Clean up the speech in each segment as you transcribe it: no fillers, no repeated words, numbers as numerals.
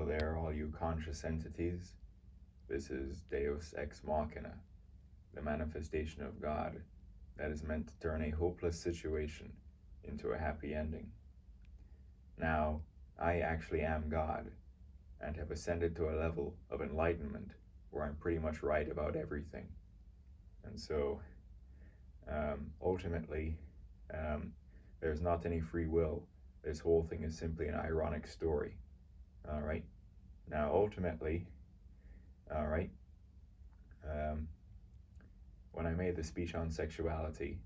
there, all you conscious entities. This is Deus Ex Machina, the manifestation of God that is meant to turn a hopeless situation into a happy ending. Now, I actually am God and have ascended to a level of enlightenment where I'm pretty much right about everything. And so, ultimately, there's not any free will. This whole thing is simply an ironic story. All right? Now, ultimately, all right, when I made the speech on sexuality,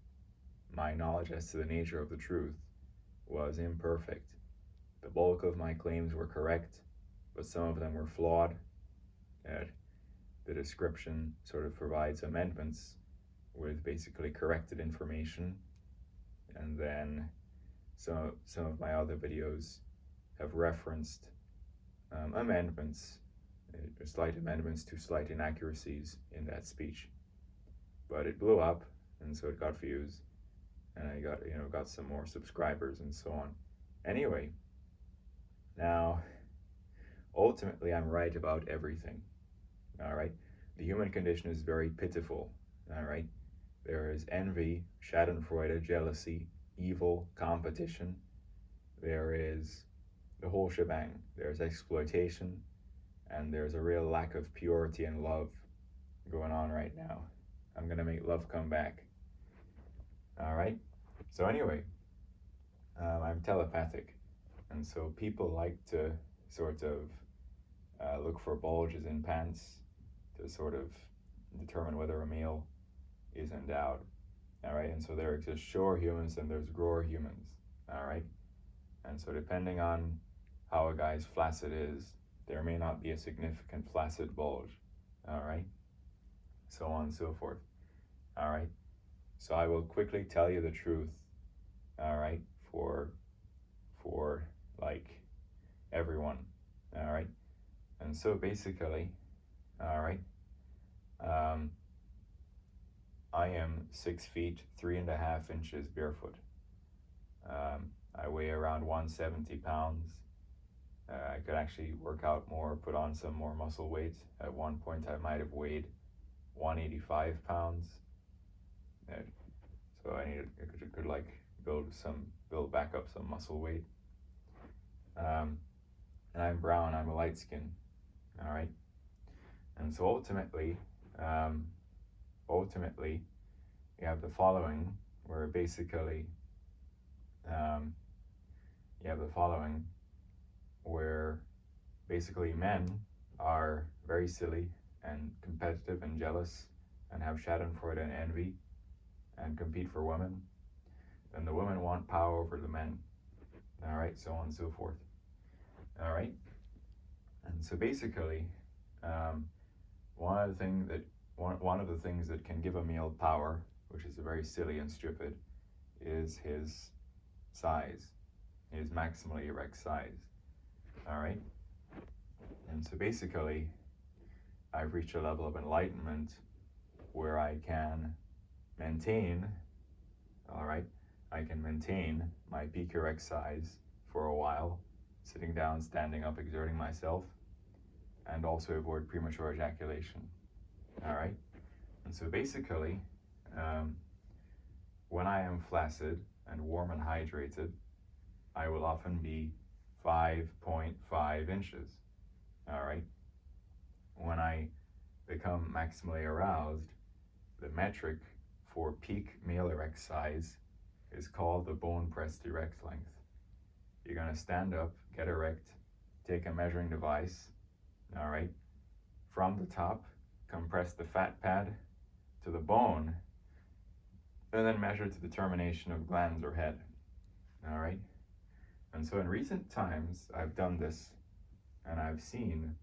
my knowledge as to the nature of the truth was imperfect. The bulk of my claims were correct, but some of them were flawed. The description sort of provides amendments with basically corrected information, and then some of my other videos have referenced amendments, slight amendments to slight inaccuracies in that speech. But it blew up, and so it got views, and I got some more subscribers and so on. Anyway, now ultimately I'm right about everything. All right, the human condition is very pitiful. All right, there is envy, schadenfreude, jealousy, evil, competition. There is the whole shebang. There's exploitation, and there's a real lack of purity and love going on right now. I'm gonna make love come back. All right. So anyway, I'm telepathic, and so people like to sort of look for bulges in pants to sort of determine whether a male is endowed. All right. And so there exist shore humans and there's grower humans. All right. And so depending on how a guy's flaccid is, there may not be a significant flaccid bulge. All right. So on and so forth. All right. So I will quickly tell you the truth. All right. For like everyone. All right. And so basically, all right, I am 6 feet 3.5 inches barefoot. I weigh around 170 pounds. I could actually work out more, put on some more muscle weight. At one point, I might have weighed 185 pounds. So I could like build back up some muscle weight. And I'm brown. I'm a light skin. All right. And so ultimately, you have the following, where basically, men are very silly and competitive and jealous and have schadenfreude and envy and compete for women. Then the women want power over the men. All right, so on and so forth. All right. And so basically, one of the things that can give a male power, which is very silly and stupid, is his size, his maximally erect size. All right. And so basically, I've reached a level of enlightenment where I can maintain, all right, I can maintain my peak erect size for a while, sitting down, standing up, exerting myself, and also avoid premature ejaculation. All right. And so basically, when I am flaccid and warm and hydrated, I will often be 5.5 inches. All right. When I become maximally aroused, the metric for peak male erect size is called the bone pressed erect length. You're going to stand up, get erect, take a measuring device, all right, from the top, compress the fat pad to the bone, and then measure to the termination of glands or head, all right? And so in recent times, I've done this, and I've seen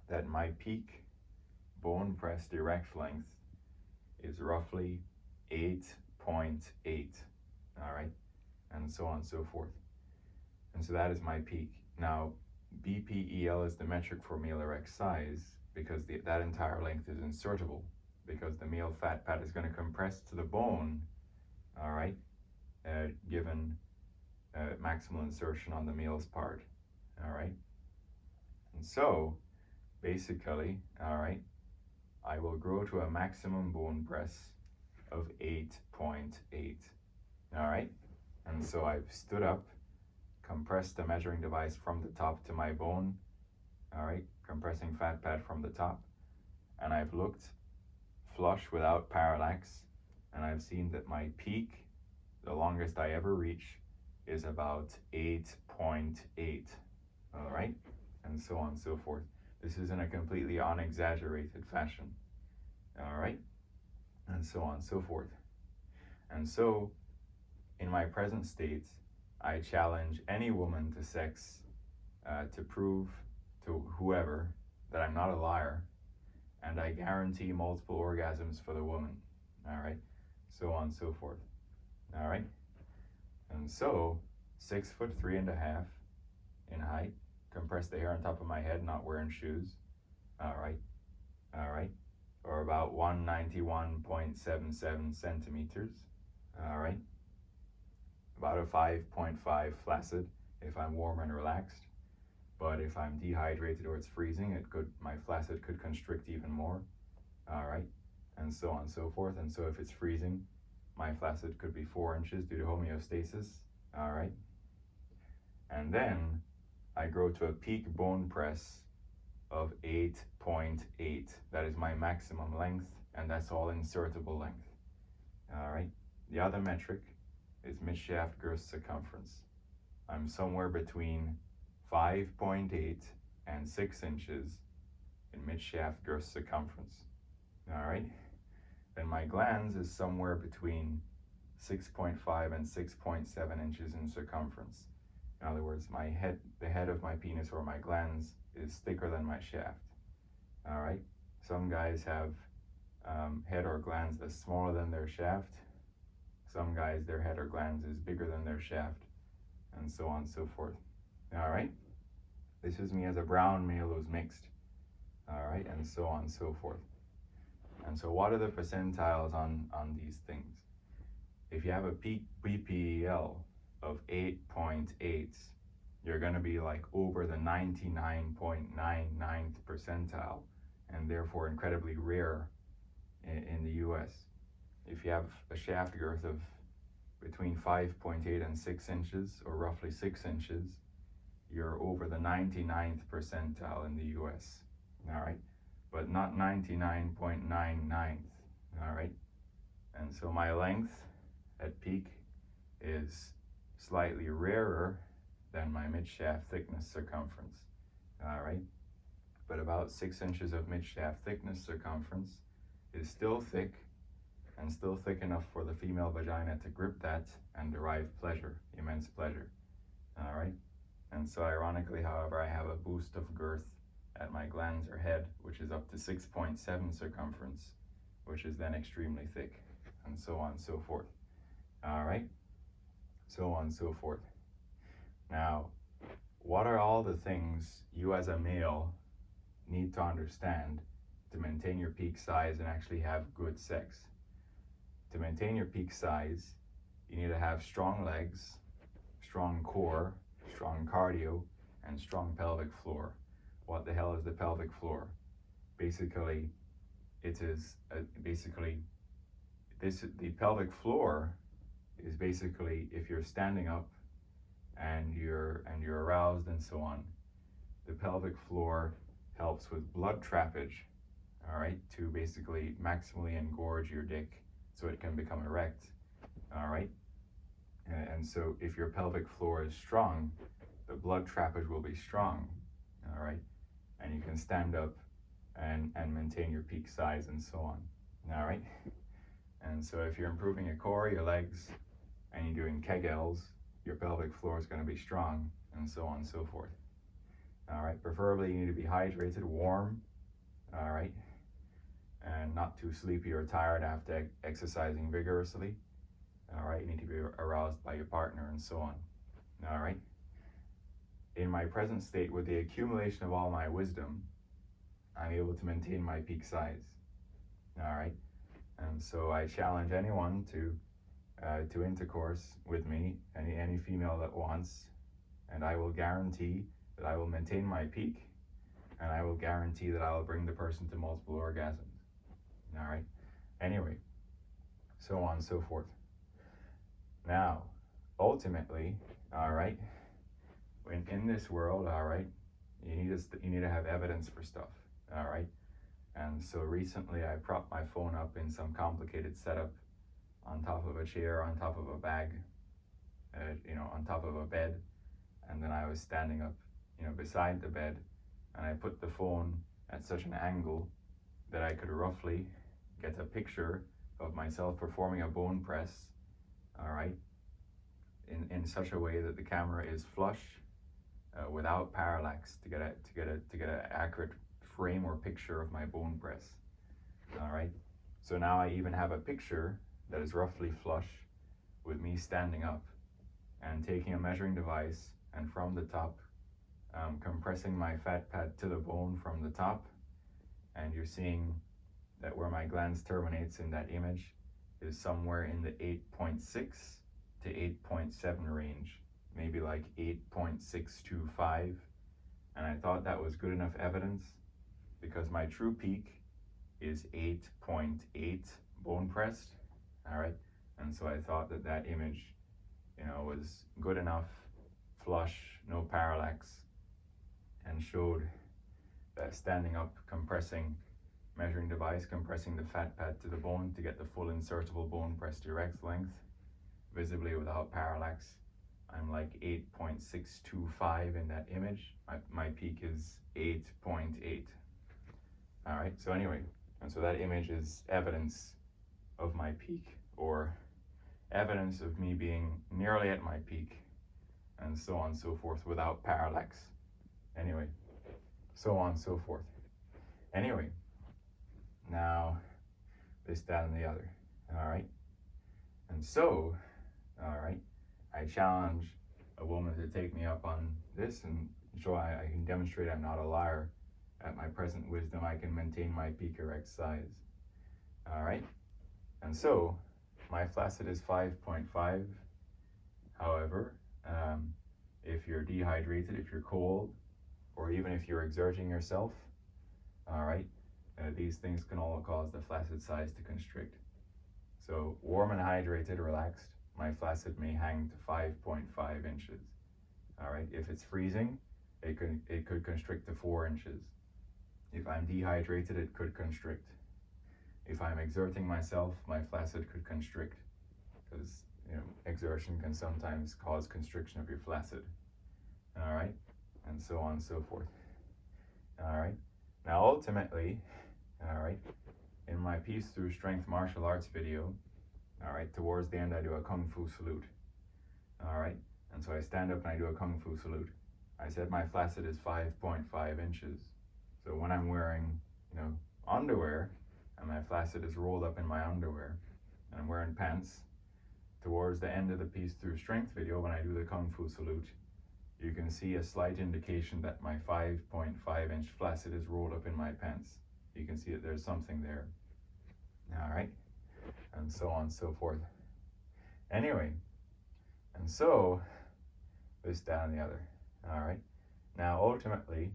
that my peak bone pressed erect length is roughly 8.8, all right? And so on and so forth. And so that is my peak. Now, BPEL is the metric for male erect size because that entire length is insertable, because the male fat pad is going to compress to the bone, all right, given maximal insertion on the male's part, all right? And so, basically, all right, I will grow to a maximum bone press of 8.8. All right, and so I've stood up, compressed the measuring device from the top to my bone, all right, compressing fat pad from the top, and I've looked flush without parallax, and I've seen that my peak, the longest I ever reach, is about 8.8, all right, and so on and so forth. This is in a completely unexaggerated fashion, all right, and so on and so forth. And so, in my present state, I challenge any woman to sex to prove to whoever that I'm not a liar, and I guarantee multiple orgasms for the woman, all right, so on and so forth, all right. And so, 6'3.5" in height, compress the hair on top of my head, not wearing shoes, all right, or about 191.77 centimeters, all right, about a 5.5 flaccid if I'm warm and relaxed, but if I'm dehydrated or it's freezing, my flaccid could constrict even more, all right, and so on and so forth. And so if it's freezing, my flaccid could be 4 inches due to homeostasis, all right. And then I grow to a peak bone press of 8.8. That is my maximum length, and that's all insertable length, all right. The other metric is midshaft girth circumference. I'm somewhere between 5.8 and 6 inches in midshaft girth circumference, all right. Then my glans is somewhere between 6.5 and 6.7 inches in circumference. In other words, the head of my penis or my glans is thicker than my shaft, all right. Some guys have head or glans that's smaller than their shaft. Some guys, their head or glans is bigger than their shaft, and so on and so forth, all right. This is me as a brown male who's mixed, all right, and so on and so forth. And so what are the percentiles on these things? If you have a peak BPEL of 8.8, you're going to be like over the 99.99th percentile, and therefore incredibly rare in the US. If you have a shaft girth of between 5.8 and 6 inches, or roughly 6 inches, you're over the 99th percentile in the US, all right? But not 99.99th, all right? And so my length at peak is slightly rarer than my midshaft thickness circumference, all right? But about 6 inches of midshaft thickness circumference is still thick, and still thick enough for the female vagina to grip that and derive pleasure, immense pleasure, all right? And so ironically, however, I have a boost of girth at my glans or head, which is up to 6.7 circumference, which is then extremely thick, and so on and so forth, all right? So on and so forth. Now, what are all the things you as a male need to understand to maintain your peak size and actually have good sex? To maintain your peak size, you need to have strong legs, strong core, strong cardio, and strong pelvic floor. What the hell is the pelvic floor? Basically, it is the pelvic floor is basically if you're standing up and you're aroused and so on. The pelvic floor helps with blood trappage, all right, to basically maximally engorge your dick so it can become erect, all right. And so if your pelvic floor is strong, the blood trappage will be strong, all right, and you can stand up and maintain your peak size and so on, all right. And so if you're improving your core, your legs, and you're doing Kegels, your pelvic floor is going to be strong, and so on and so forth, all right. Preferably you need to be hydrated, warm, all right, and not too sleepy or tired after exercising vigorously, all right. You need to be aroused by your partner and so on, all right. In my present state, with the accumulation of all my wisdom, I'm able to maintain my peak size, all right. And so I challenge anyone to intercourse with me, any female that wants, and I will guarantee that I will maintain my peak, and I will guarantee that I will bring the person to multiple orgasms. All right. Anyway, so on and so forth. Now, ultimately, all right, in this world, all right, you need to have evidence for stuff, all right. And so recently, I propped my phone up in some complicated setup on top of a chair, on top of a bag, on top of a bed, and then I was standing up, beside the bed, and I put the phone at such an angle that I could roughly get a picture of myself performing a bone press, all right, in such a way that the camera is flush, without parallax, to get an accurate frame or picture of my bone press. All right. So now I even have a picture that is roughly flush with me standing up and taking a measuring device, and from the top, compressing my fat pad to the bone from the top, and you're seeing that where my glans terminates in that image is somewhere in the 8.6 to 8.7 range, maybe like 8.625, and I thought that was good enough evidence because my true peak is 8.8 bone pressed, all right, and so I thought that image, was good enough, flush, no parallax, and showed that standing up, compressing, measuring device, compressing the fat pad to the bone to get the full insertable bone press direct length, visibly without parallax. I'm like 8.625 in that image. My peak is 8.8. All right, so anyway, and so that image is evidence of my peak, or evidence of me being nearly at my peak, and so on and so forth, without parallax. Anyway, so on and so forth. Anyway, now this, that, and the other. All right, and so, all right, I challenge a woman to take me up on this and show I can demonstrate I'm not a liar. At my present wisdom, I can maintain my peak erect size. All right, and so my flaccid is 5.5. However, if you're dehydrated, if you're cold, or even if you're exerting yourself, all right, these things can all cause the flaccid size to constrict. So warm and hydrated, relaxed, my flaccid may hang to 5.5 inches. All right, if it's freezing, it could constrict to 4 inches. If I'm dehydrated, it could constrict. If I'm exerting myself, my flaccid could constrict, because exertion can sometimes cause constriction of your flaccid. All right, and so on and so forth. All right, now ultimately, all right, in my Peace Through Strength martial arts video, all right, towards the end I do a Kung Fu salute. All right, and so I stand up and I do a Kung Fu salute. I said my flaccid is 5.5 inches. So when I'm wearing, underwear, and my flaccid is rolled up in my underwear, and I'm wearing pants, towards the end of the Peace Through Strength video, when I do the Kung Fu salute, you can see a slight indication that my 5.5 inch flaccid is rolled up in my pants. You can see that there's something there. All right, and so on and so forth. Anyway, and so this, that, and the other. All right, now ultimately,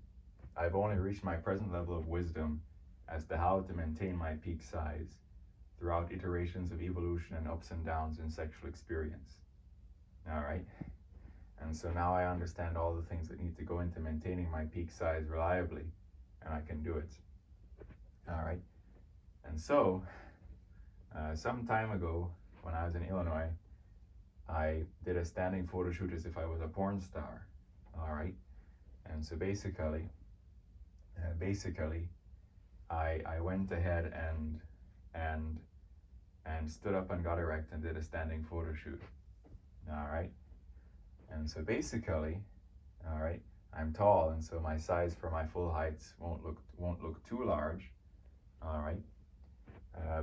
I've only reached my present level of wisdom as to how to maintain my peak size throughout iterations of evolution and ups and downs in sexual experience. All right, and so now I understand all the things that need to go into maintaining my peak size reliably, and I can do it. All right, and so some time ago, when I was in Illinois, I did a standing photo shoot as if I was a porn star. All right, and so basically, I went ahead and stood up and got erect and did a standing photo shoot. All right, and so basically, all right, I'm tall, and so my size for my full heights won't look too large. All right,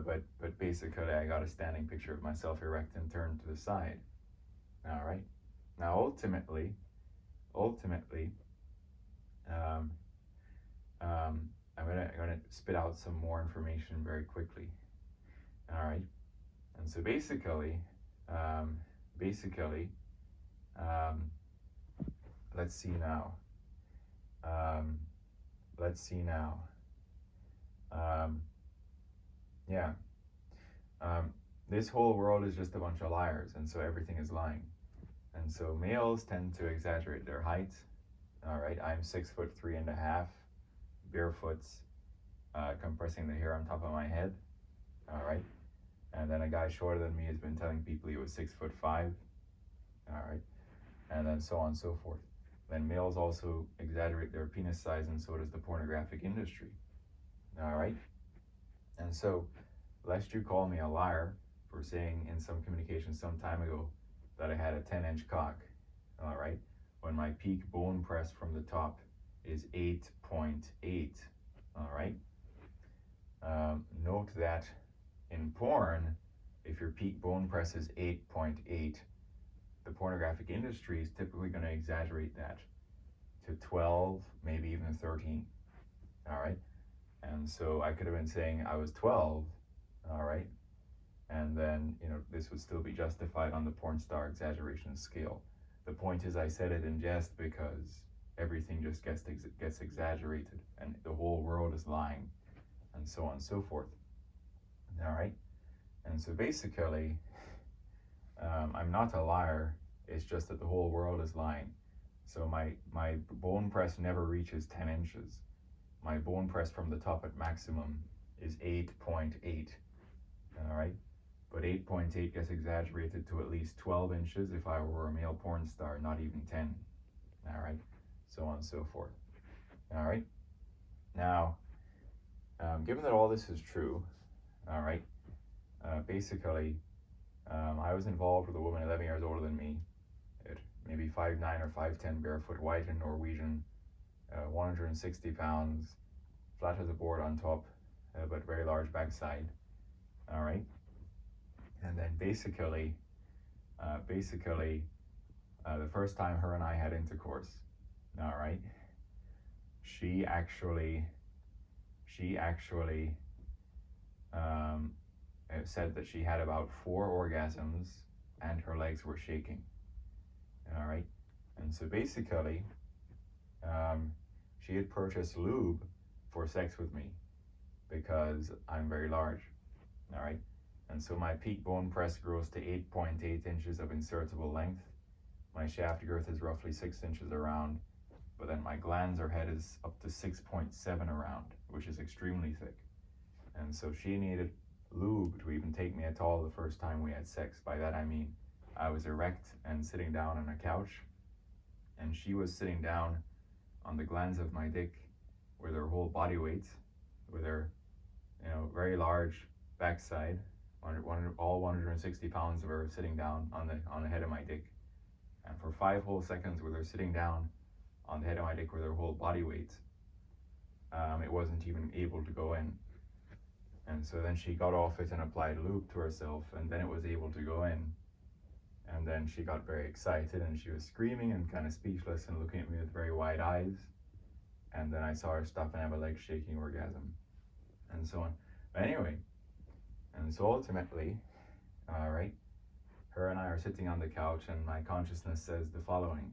but basically I got a standing picture of myself erect and turned to the side. All right, now ultimately, I'm gonna spit out some more information very quickly. All right, and so basically, let's see now. let's see now. Um, yeah. This whole world is just a bunch of liars, and so everything is lying. And so males tend to exaggerate their height. All right, I'm 6'3.5", barefoot, compressing the hair on top of my head. All right, and then a guy shorter than me has been telling people he was 6'5". All right, and then so on and so forth. Then males also exaggerate their penis size, and so does the pornographic industry. All right, and so lest you call me a liar for saying in some communication some time ago that I had a 10-inch cock, all right, when my peak bone press from the top is 8.8, all right. Note that in porn, if your peak bone press is 8.8, the pornographic industry is typically going to exaggerate that to 12, maybe even 13, all right. And so I could have been saying I was 12, all right, and then this would still be justified on the porn star exaggeration scale. The point is, I said it in jest because everything just gets exaggerated, and the whole world is lying, and so on and so forth. All right, and so basically, I'm not a liar. It's just that the whole world is lying. So my bone press never reaches 10 inches. My bone press from the top at maximum is 8.8. All right, but 8.8 gets exaggerated to at least 12 inches if I were a male porn star, not even 10. All right, so on and so forth. All right, now, given that all this is true, all right, basically, I was involved with a woman 11 years older than me, at maybe 5'9" or 5'10", barefoot, white and Norwegian, 160 pounds, flat as a board on top, but very large backside. All right, and then basically, the first time her and I had intercourse, all right, she actually said that she had about 4 orgasms and her legs were shaking. All right, and so basically, she had purchased lube for sex with me because I'm very large. All right, and so my peak bone press grows to 8.8 inches of insertable length. My shaft girth is roughly 6 inches around, but then my glands head is up to 6.7 around, which is extremely thick. And so she needed lube to even take me at all the first time we had sex. By that I mean I was erect and sitting down on a couch, and she was sitting down on the glands of my dick with her whole body weight, with her very large backside, all 160 pounds of her sitting down on the head of my dick. And for 5 whole seconds with her sitting down on the head of my dick with her whole body weight, it wasn't even able to go in. And so then she got off it and applied lube to herself, and then it was able to go in. And then she got very excited, and she was screaming and kind of speechless and looking at me with very wide eyes. And then I saw her stop and have a leg shaking orgasm, and so on. But anyway, and so ultimately, all right, her and I are sitting on the couch, and my consciousness says the following: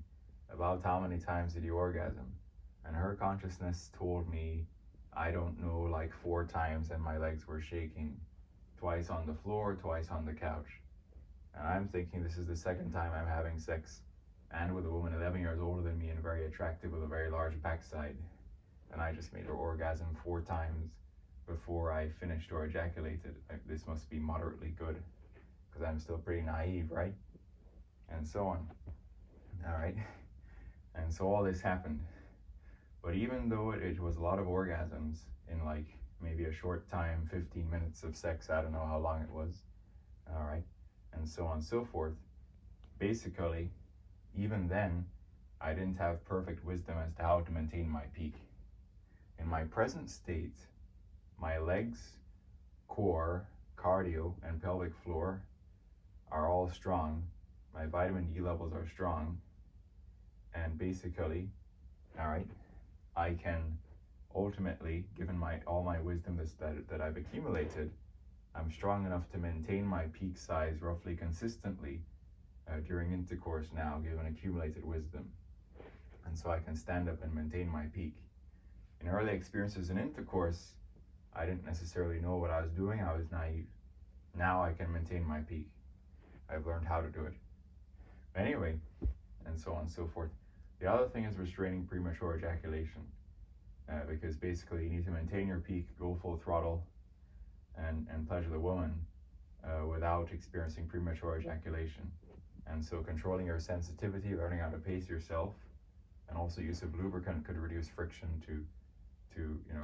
about how many times did you orgasm? And her consciousness told me, I don't know, like 4 times, and my legs were shaking. Twice on the floor, twice on the couch. And I'm thinking this is the second time I'm having sex, and with a woman 11 years older than me and very attractive with a very large backside. And I just made her orgasm 4 times before I finished or ejaculated. This must be moderately good, because I'm still pretty naive, right? And so on. All right. And so all this happened. But even though it was a lot of orgasms in like maybe a short time, 15 minutes of sex, I don't know how long it was, all right, and so on and so forth, basically, even then, I didn't have perfect wisdom as to how to maintain my peak. In my present state, my legs, core, cardio, and pelvic floor are all strong. My vitamin D levels are strong. And basically, all right, I can ultimately, given all my wisdom that I've accumulated, I'm strong enough to maintain my peak size roughly consistently during intercourse now, given accumulated wisdom. And so I can stand up and maintain my peak. In early experiences in intercourse, I didn't necessarily know what I was doing. I was naive. Now I can maintain my peak. I've learned how to do it. Anyway, and so on and so forth. The other thing is restraining premature ejaculation, because basically you need to maintain your peak, go full throttle, and pleasure the woman without experiencing premature ejaculation. And so controlling your sensitivity, learning how to pace yourself, and also use of lubricant could reduce friction to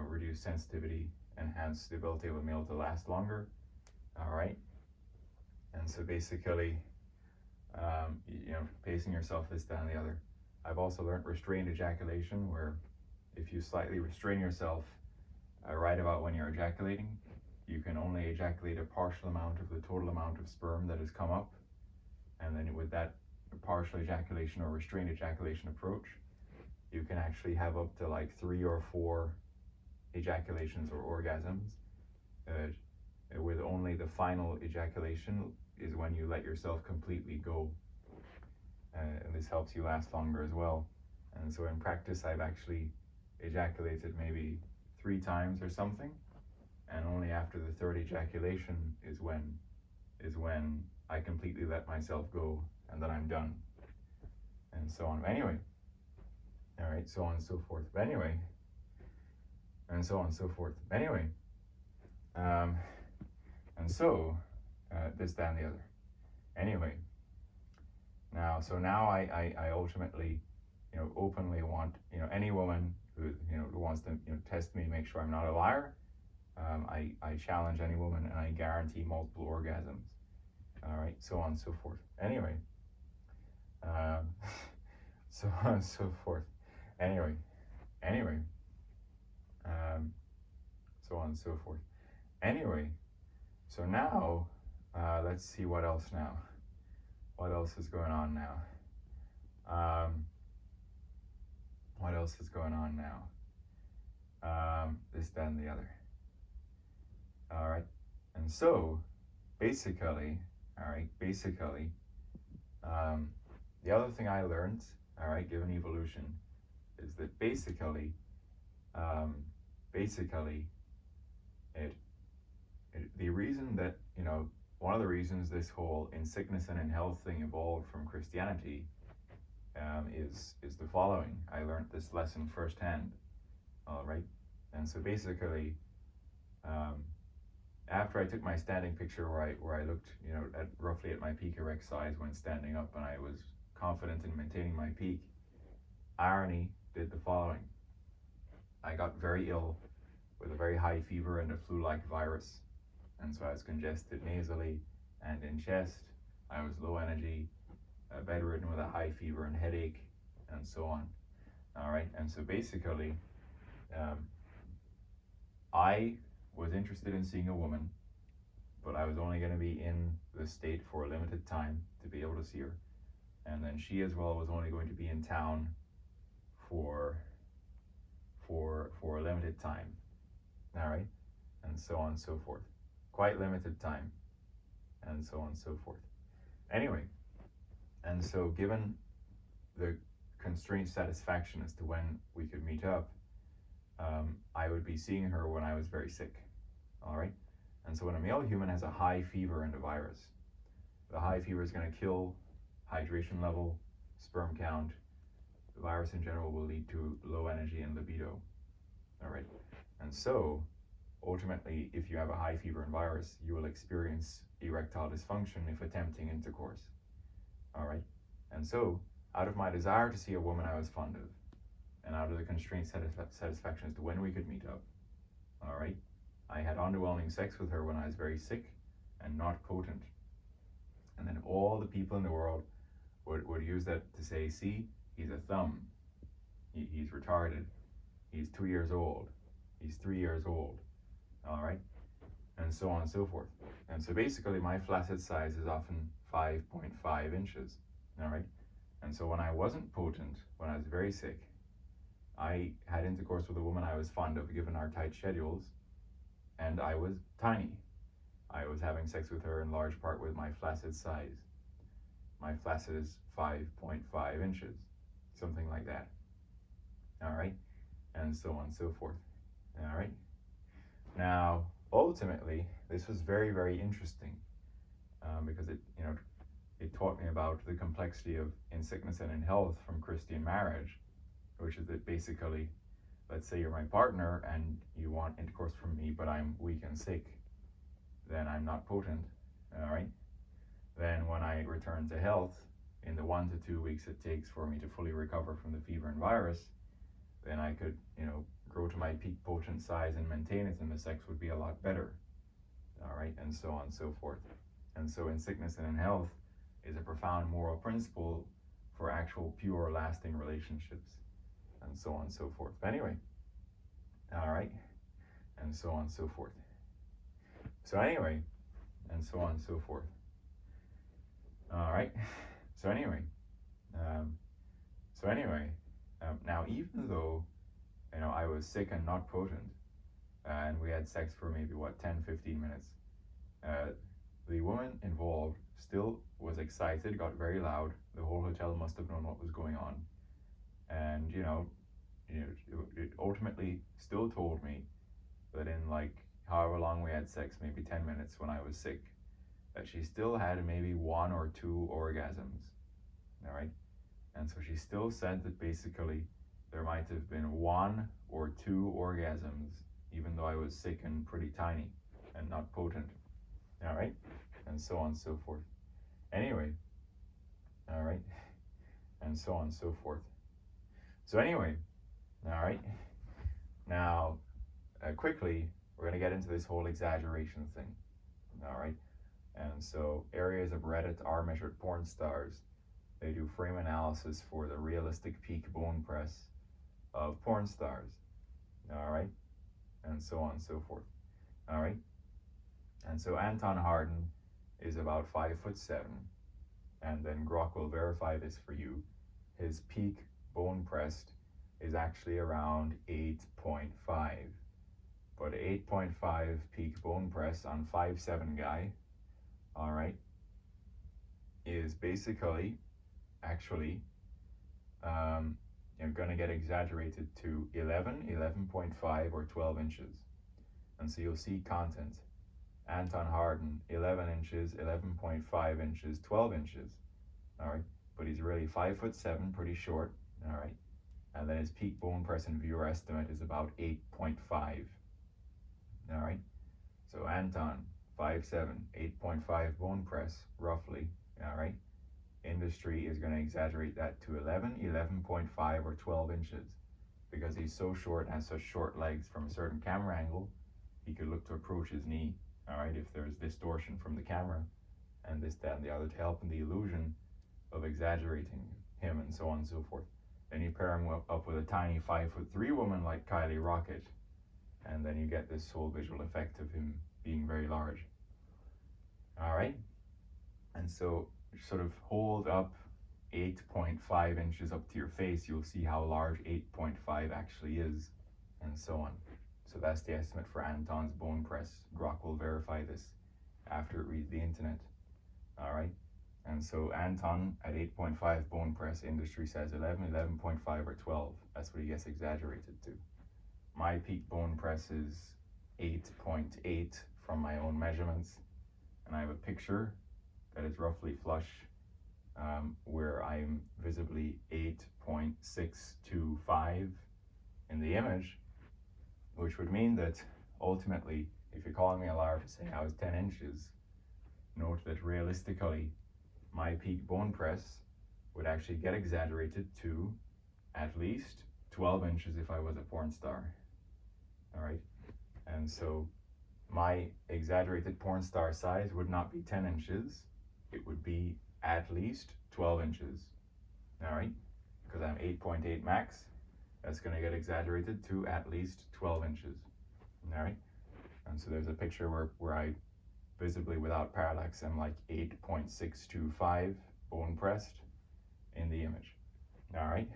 reduce sensitivity, enhance the ability of a male to last longer. All right. And so basically, pacing yourself, this, that, and the other. I've also learned restrained ejaculation, where if you slightly restrain yourself right about when you're ejaculating, you can only ejaculate a partial amount of the total amount of sperm that has come up. And then with that partial ejaculation or restrained ejaculation approach, you can actually have up to like 3 or 4 ejaculations or orgasms, with only the final ejaculation is when you let yourself completely go. And this helps you last longer as well. And so in practice, I've actually ejaculated maybe 3 times or something, and only after the 3rd ejaculation is when I completely let myself go, and then I'm done, and so on. Anyway, all right, so on and so forth. But anyway, and so on and so forth. Anyway, and so this, that, and the other. Anyway, now I ultimately, openly want, any woman who wants to test me, make sure I'm not a liar. I challenge any woman, and I guarantee multiple orgasms. All right, so on and so forth. Anyway, so on and so forth. Anyway, so on and so forth. Anyway, so now, let's see what else now. What else is going on now? What else is going on now? This, that, and the other. All right, and so basically, the other thing I learned, all right, given evolution, is that basically, the reason that, one of the reasons this whole in sickness and in health thing evolved from Christianity, is the following. I learned this lesson firsthand. All right, and so basically, after I took my standing picture where I looked, roughly at my peak erect size when standing up, and I was confident in maintaining my peak, irony did the following. I got very ill with a very high fever and a flu-like virus, and so I was congested nasally and in chest. I was low energy, bedridden with a high fever and headache, and so on. All right, and so basically, I was interested in seeing a woman, but I was only going to be in the state for a limited time to be able to see her, and then she as well was only going to be in town for a limited time. All right, and so on and so forth. Quite limited time, and so on and so forth. Anyway, and so given the constrained satisfaction as to when we could meet up, I would be seeing her when I was very sick. All right, and so when a male human has a high fever and a virus, the high fever is going to kill hydration level, sperm count. The virus in general will lead to low energy and libido. All right, and so ultimately, if you have a high fever and virus, you will experience erectile dysfunction if attempting intercourse. All right, and so out of my desire to see a woman I was fond of, and out of the constrained satisfaction as to when we could meet up, all right, I had underwhelming sex with her when I was very sick and not potent. And then all the people in the world would use that to say, see, he's a thumb, he's retarded, he's 2 years old, he's 3 years old, all right, and so on and so forth. And so basically my flaccid size is often 5.5 inches, all right, and so when I wasn't potent, when I was very sick, I had intercourse with a woman I was fond of given our tight schedules, and I was tiny. I was having sex with her in large part with my flaccid size. My flaccid is 5.5 inches, something like that. All right, and so on and so forth. All right. Now, ultimately, this was very, very interesting because it taught me about the complexity of in sickness and in health from Christian marriage, which is that basically, let's say you're my partner and you want intercourse from me, but I'm weak and sick, then I'm not potent, all right? Then when I return to health, in the 1 to 2 weeks it takes for me to fully recover from the fever and virus, then I could, grow to my peak potent size and maintain it, and the sex would be a lot better, all right? And so on and so forth. And so in sickness and in health is a profound moral principle for actual pure lasting relationships, and so on and so forth. But anyway, all right, and so on and so forth. So anyway, and so on and so forth. All right. So anyway, now even though I was sick and not potent, and we had sex for maybe 10-15 minutes, the woman involved still was excited, got very loud. The whole hotel must have known what was going on, and it ultimately still told me that in however long we had sex, maybe 10 minutes when I was sick, that she still had maybe 1 or 2 orgasms, all right? And so she still said that basically there might have been 1 or 2 orgasms, even though I was sick and pretty tiny and not potent, all right? And so on and so forth. Anyway, all right? And so on and so forth. So anyway, all right? Now, quickly, we're going to get into this whole exaggeration thing, all right? And so areas of Reddit are measured porn stars. They do frame analysis for the realistic peak bone press of porn stars, all right? And so on and so forth, all right? And so Anton Harden is about 5'7", and then Grok will verify this for you. His peak bone pressed is actually around 8.5, but 8.5 peak bone press on 5'7" guy, all right, is basically actually you're going to get exaggerated to 11.5, or 12 inches. And so you'll see content. Anton Harden, 11 inches, 11.5 inches, 12 inches, all right? But he's really 5'7", pretty short, all right? And then his peak bone press and viewer estimate is about 8.5, all right? So Anton, 5'7", 8.5 bone press, roughly, all right? Industry is going to exaggerate that to 11.5, or 12 inches, because he's so short and has such short legs. From a certain camera angle, he could look to approach his knee, all right, if there's distortion from the camera and this, that, and the other to help in the illusion of exaggerating him, and so on and so forth. Then you pair him up with a tiny 5'3" woman like Kylie Rocket, and then you get this whole visual effect of him being very large. All right, and so sort of hold up 8.5 inches up to your face, you'll see how large 8.5 actually is, and so on. So that's the estimate for Anton's bone press. Grok will verify this after it reads the internet, all right? And so Anton at 8.5 bone press, industry says 11.5, or 12. That's what he gets exaggerated to. My peak bone press is 8.8 from my own measurements, and I have a picture that is roughly flush, where I'm visibly 8.625 in the image, which would mean that ultimately, if you're calling me a liar for saying I was 10 inches, note that realistically, my peak bone press would actually get exaggerated to at least 12 inches if I was a porn star, all right? And so my exaggerated porn star size would not be 10 inches, it would be at least 12 inches, all right? Because I'm 8.8 max, that's going to get exaggerated to at least 12 inches, all right? And so there's a picture where I visibly, without parallax, I'm like 8.625 bone pressed in the image, all right?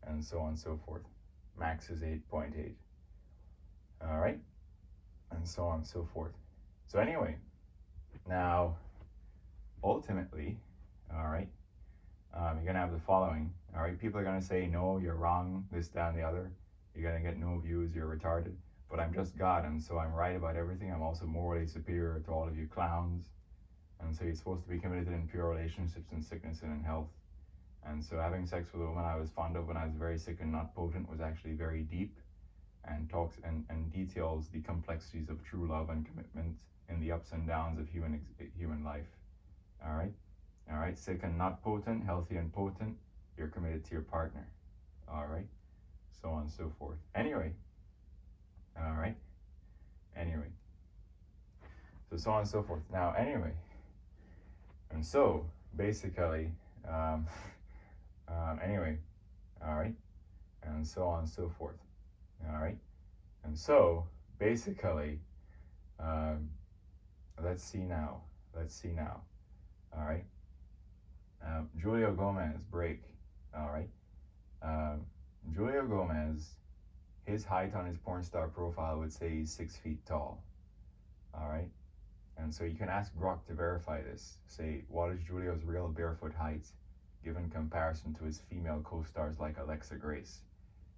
And so on and so forth. Max is 8.8, all right? And so on and so forth. So anyway, now, ultimately, all right, you're going to have the following, all right? People are going to say, no, you're wrong, this, that, and the other. You're gonna get no views, you're retarded. But I'm just God, and so I'm right about everything. I'm also morally superior to all of you clowns. And so you're supposed to be committed in pure relationships in sickness and in health. And so having sex with a woman I was fond of when I was very sick and not potent was actually very deep, and talks and details the complexities of true love and commitment in the ups and downs of human life. All right. Sick and not potent, healthy and potent. You're committed to your partner. All right. So on and so forth. Anyway. All right. Anyway. So on and so forth. Now, anyway. And so basically, anyway. All right. And so on and so forth. All right. And so basically, let's see now. All right. Julio Gomez, break. All right. Julio Gomez, his height on his porn star profile would say he's 6 feet tall. All right. And so you can ask Grok to verify this. Say, what is Julio's real barefoot height given comparison to his female co-stars like Alexa Grace?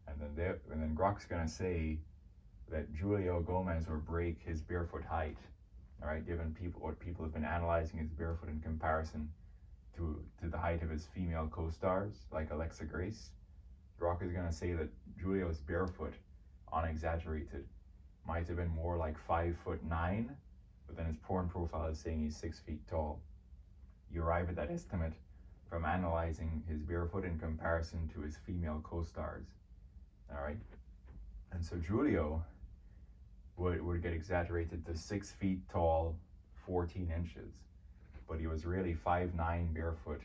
And then Grok's gonna say that Julio Gomez or break his barefoot height. All right, given what people have been analyzing his barefoot in comparison to the height of his female co-stars like Alexa Grace. Grok is gonna say that Julio's barefoot, unexaggerated, might have been more like 5'9", but then his porn profile is saying he's 6 feet tall. You arrive at that estimate from analyzing his barefoot in comparison to his female co-stars. All right, and so Julio would get exaggerated to 6 feet tall, 14 inches, but he was really 5'9" barefoot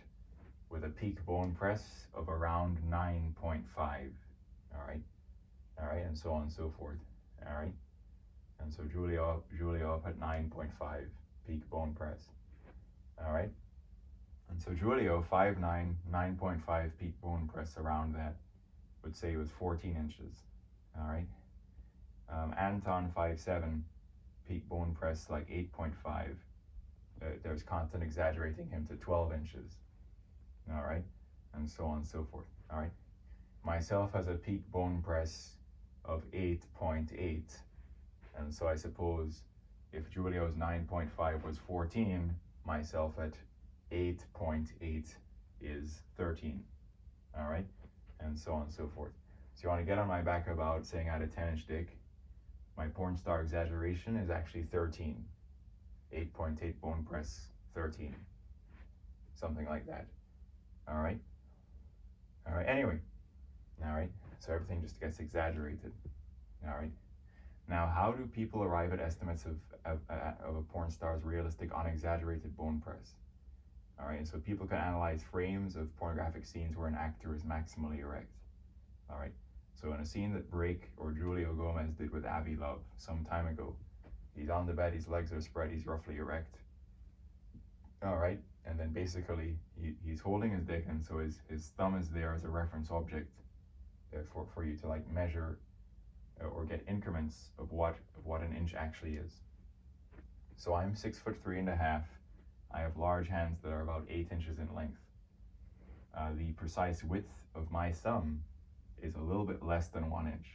with a peak bone press of around 9.5. All right, and so on and so forth. All right, and so Julio up at 9.5 peak bone press. All right, and so Julio 5'9", 9.5 peak bone press, around that, would say it was 14 inches. All right. Anton 5'7", peak bone press like 8.5. There's content exaggerating him to 12 inches. All right, and so on and so forth. All right. Myself has a peak bone press of 8.8, and so I suppose if Julio's 9.5 was 14, myself at 8.8 is 13. All right, and so on and so forth. So you want to get on my back about saying I had a 10-inch dick. My porn star exaggeration is actually 13. 8.8 bone press, 13. Something like that. All right. Anyway. All right. So everything just gets exaggerated. All right. Now, how do people arrive at estimates of a porn star's realistic, unexaggerated bone press? All right. And so people can analyze frames of pornographic scenes where an actor is maximally erect. All right. So in a scene that Break or Julio Gomez did with Avi Love some time ago, he's on the bed, his legs are spread, he's roughly erect. All right, and then basically he's holding his dick, and so his thumb is there as a reference object for you to like measure or get increments of what an inch actually is. So I'm 6'3.5". I have large hands that are about 8 inches in length. The precise width of my thumb is a little bit less than 1 inch.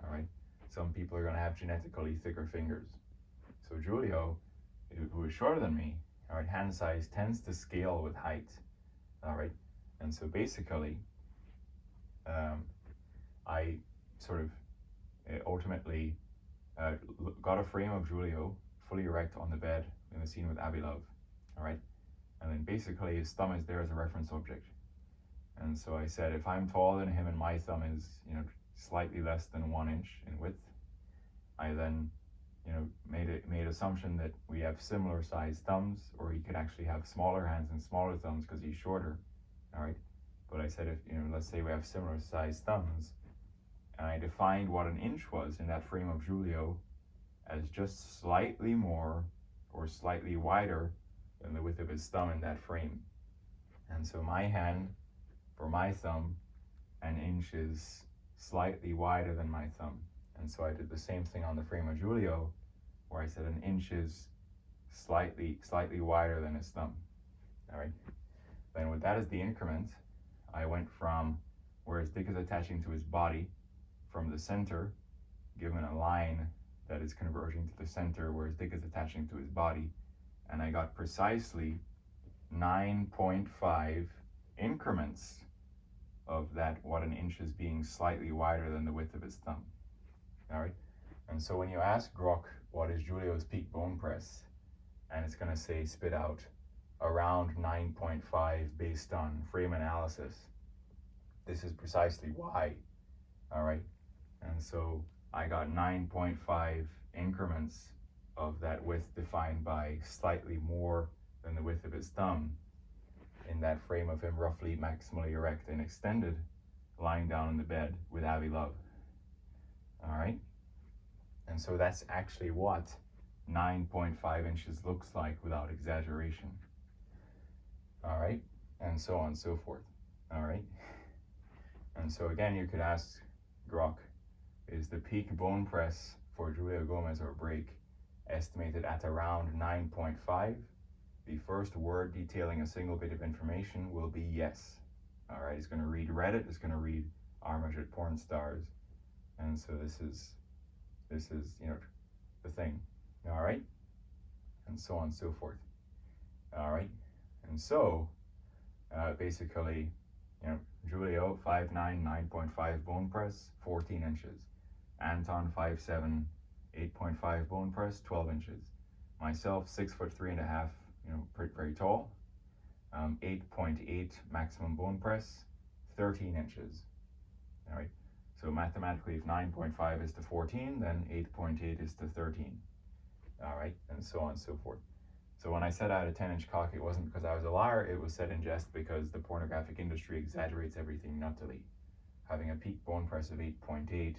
All right, some people are going to have genetically thicker fingers. So Julio, who is shorter than me, all right, hand size tends to scale with height. All right, and so basically, I sort of ultimately got a frame of Julio fully erect on the bed in the scene with Avi Love. All right, and then basically his thumb is there as a reference object. And so I said, if I'm taller than him and my thumb is, slightly less than 1 inch in width, I then, made assumption that we have similar sized thumbs, or he could actually have smaller hands and smaller thumbs because he's shorter. All right. But I said, if, let's say we have similar sized thumbs, and I defined what an inch was in that frame of Julio as just slightly more or slightly wider than the width of his thumb in that frame. And so my hand for my thumb, an inch is slightly wider than my thumb. And so I did the same thing on the frame of Julio, where I said an inch is slightly wider than his thumb. All right. Then with that as the increment, I went from where his dick is attaching to his body, from the center, given a line that is converging to the center where his dick is attaching to his body, and I got precisely 9.5 increments of that, what an inch is being slightly wider than the width of his thumb. All right. And so when you ask Grok what is Julio's peak bone press, and it's going to say spit out around 9.5 based on frame analysis, this is precisely why. All right. And so I got 9.5 increments of that width defined by slightly more than the width of his thumb in that frame of him roughly maximally erect and extended, lying down in the bed with Avi Love. All right. And so that's actually what 9.5 inches looks like without exaggeration. All right. And so on and so forth. All right. And so again, you could ask Grok, is the peak bone press for Julio Gomez or break estimated at around 9.5? The first word detailing a single bit of information will be yes. All right, it's going to read Reddit, it's going to read Armageddon porn stars, and so this is the thing. All right, and so on and so forth. All right, and so basically, Julio 5'9", 9.5 bone press, 14 inches. Anton 5'7", 8.5 bone press, 12 inches. Myself 6'3.5", very tall. 8.8 maximum bone press, 13 inches. All right. So mathematically, if 9.5 is to 14, then 8.8 is to 13. All right, and so on and so forth. So when I said I had a 10-inch cock, it wasn't because I was a liar. It was said in jest because the pornographic industry exaggerates everything nuttily. Having a peak bone press of 8.8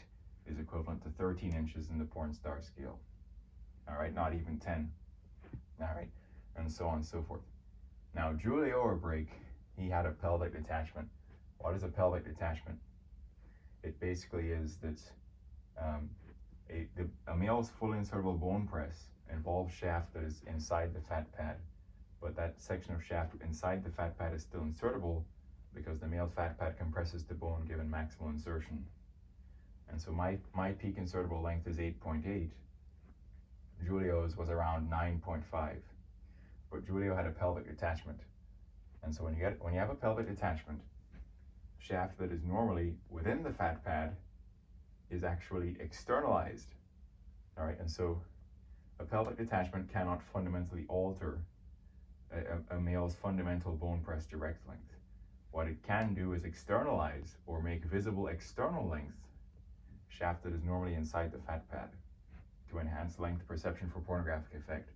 is equivalent to 13 inches in the porn star scale. All right, not even 10. All right, and so on and so forth. Now, Julio Orbreak, he had a pelvic detachment. What is a pelvic detachment? It basically is that a male's fully insertable bone press involves shaft that is inside the fat pad, but that section of shaft inside the fat pad is still insertable because the male fat pad compresses the bone given maximal insertion. And so my peak insertable length is 8.8. Julio's was around 9.5. But Julio had a pelvic detachment. And so when you have a pelvic detachment, shaft that is normally within the fat pad is actually externalized. All right, and so a pelvic detachment cannot fundamentally alter a male's fundamental bone press direct length. What it can do is externalize or make visible external length, shaft that is normally inside the fat pad, to enhance length perception for pornographic effect.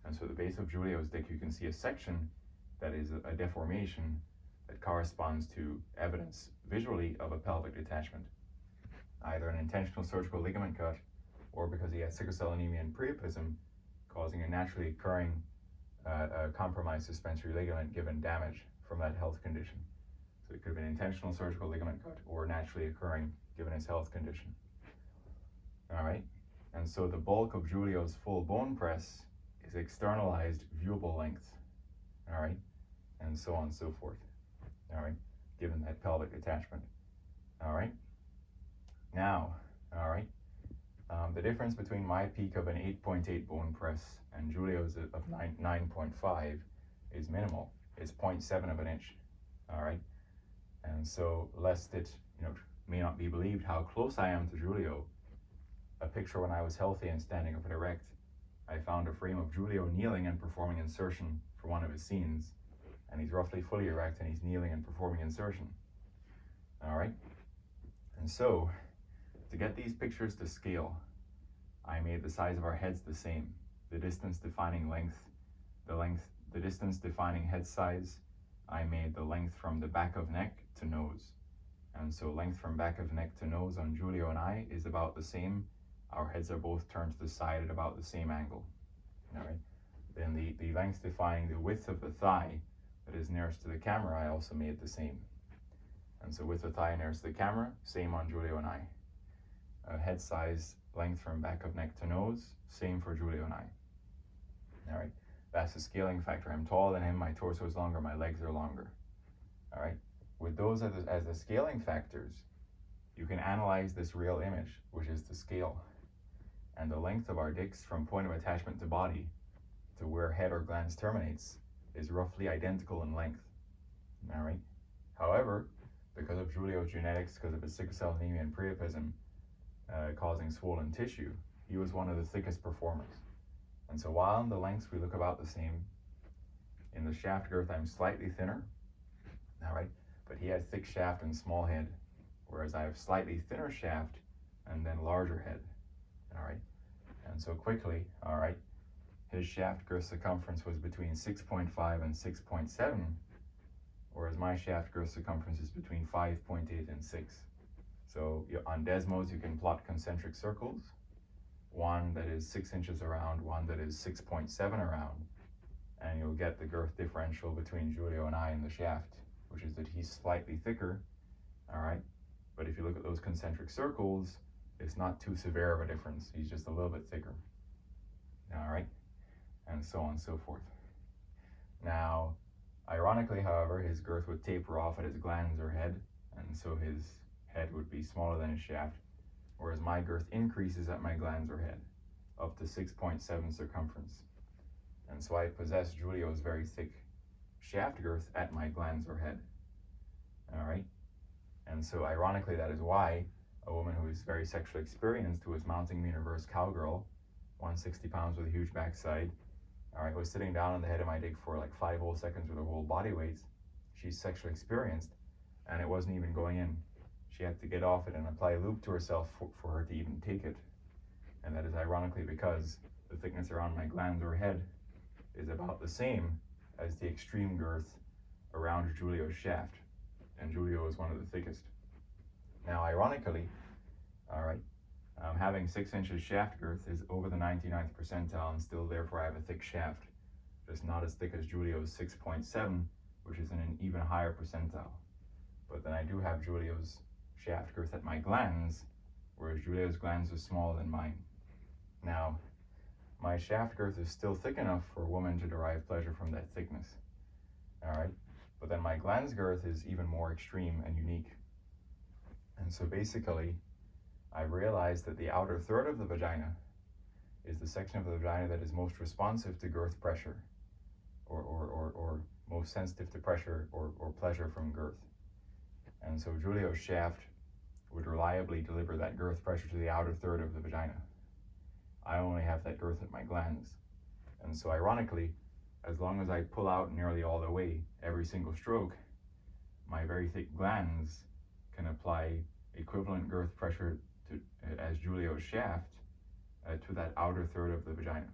And so at the base of Julio's dick, you can see a section that is a deformation that corresponds to evidence visually of a pelvic detachment, either an intentional surgical ligament cut or because he had sickle cell anemia and priapism, causing a naturally occurring compromised suspensory ligament given damage from that health condition. So it could have been intentional surgical ligament cut or naturally occurring given his health condition. All right, and so the bulk of Julio's full bone press is externalized viewable length. All right, and so on and so forth. All right, given that pelvic attachment. All right, now, all right, the difference between my peak of an 8.8 bone press and Julio's of 9.5 is minimal. It's 0.7 of an inch. All right, and so lest it may not be believed how close I am to Julio, a picture when I was healthy and standing up and erect, I found a frame of Julio kneeling and performing insertion for one of his scenes, and he's roughly fully erect and he's kneeling and performing insertion. All right, and so to get these pictures to scale, I made the size of our heads the same, the distance defining length, the distance defining head size. I made the length from the back of neck to nose, and so length from back of neck to nose on Julio and I is about the same. Our heads are both turned to the side at about the same angle. All right. Then the length defining the width of the thigh that is nearest to the camera, I also made the same. And so width of thigh nearest to the camera, same on Julio and I. Head size, length from back of neck to nose, same for Julio and I. All right. That's the scaling factor. I'm taller than him, my torso is longer, my legs are longer. All right. With those as the scaling factors, you can analyze this real image, which is the scale, and the length of our dicks from point of attachment to body to where head or glans terminates is roughly identical in length. All right. However, because of Julio's genetics, because of his sickle cell anemia and priapism causing swollen tissue, he was one of the thickest performers. And so while in the lengths we look about the same, in the shaft girth I'm slightly thinner, all right, but he had thick shaft and small head, whereas I have slightly thinner shaft and then larger head, all right. And so quickly, all right, his shaft girth circumference was between 6.5 and 6.7, whereas my shaft girth circumference is between 5.8 and 6. So on Desmos, you can plot concentric circles, one that is 6 inches around, one that is 6.7 around, and you'll get the girth differential between Julio and I in the shaft, which is that he's slightly thicker, all right? But if you look at those concentric circles, it's not too severe of a difference. He's just a little bit thicker, all right? And so on and so forth. Now, ironically, however, his girth would taper off at his glans or head, and so his head would be smaller than his shaft, whereas my girth increases at my glans or head, up to 6.7 circumference. And so I possess Julio's very thick shaft girth at my glans or head, all right? And so ironically, that is why a woman who is very sexually experienced, who was mounting me in reverse cowgirl, 160 pounds with a huge backside, all right, was sitting down on the head of my dick for like 5 whole seconds with her whole body weight. She's sexually experienced, and it wasn't even going in. She had to get off it and apply lube to herself for her to even take it. And that is ironically because the thickness around my glans or head is about the same as the extreme girth around Julio's shaft. And Julio is one of the thickest. Now, ironically, all right, having 6 inches shaft girth is over the 99th percentile, and still therefore I have a thick shaft, just not as thick as Julio's 6.7, which is in an even higher percentile. But then I do have Julio's shaft girth at my glans, whereas Julio's glans is smaller than mine. Now, my shaft girth is still thick enough for a woman to derive pleasure from that thickness, all right? But then my glans girth is even more extreme and unique. And so basically, I realized that the outer third of the vagina is the section of the vagina that is most responsive to girth pressure, or most sensitive to pressure or pleasure from girth. And so Julio's shaft would reliably deliver that girth pressure to the outer third of the vagina. I only have that girth at my glans. And so ironically, as long as I pull out nearly all the way every single stroke, my very thick glans can apply equivalent girth pressure to, as Julio's shaft to that outer third of the vagina.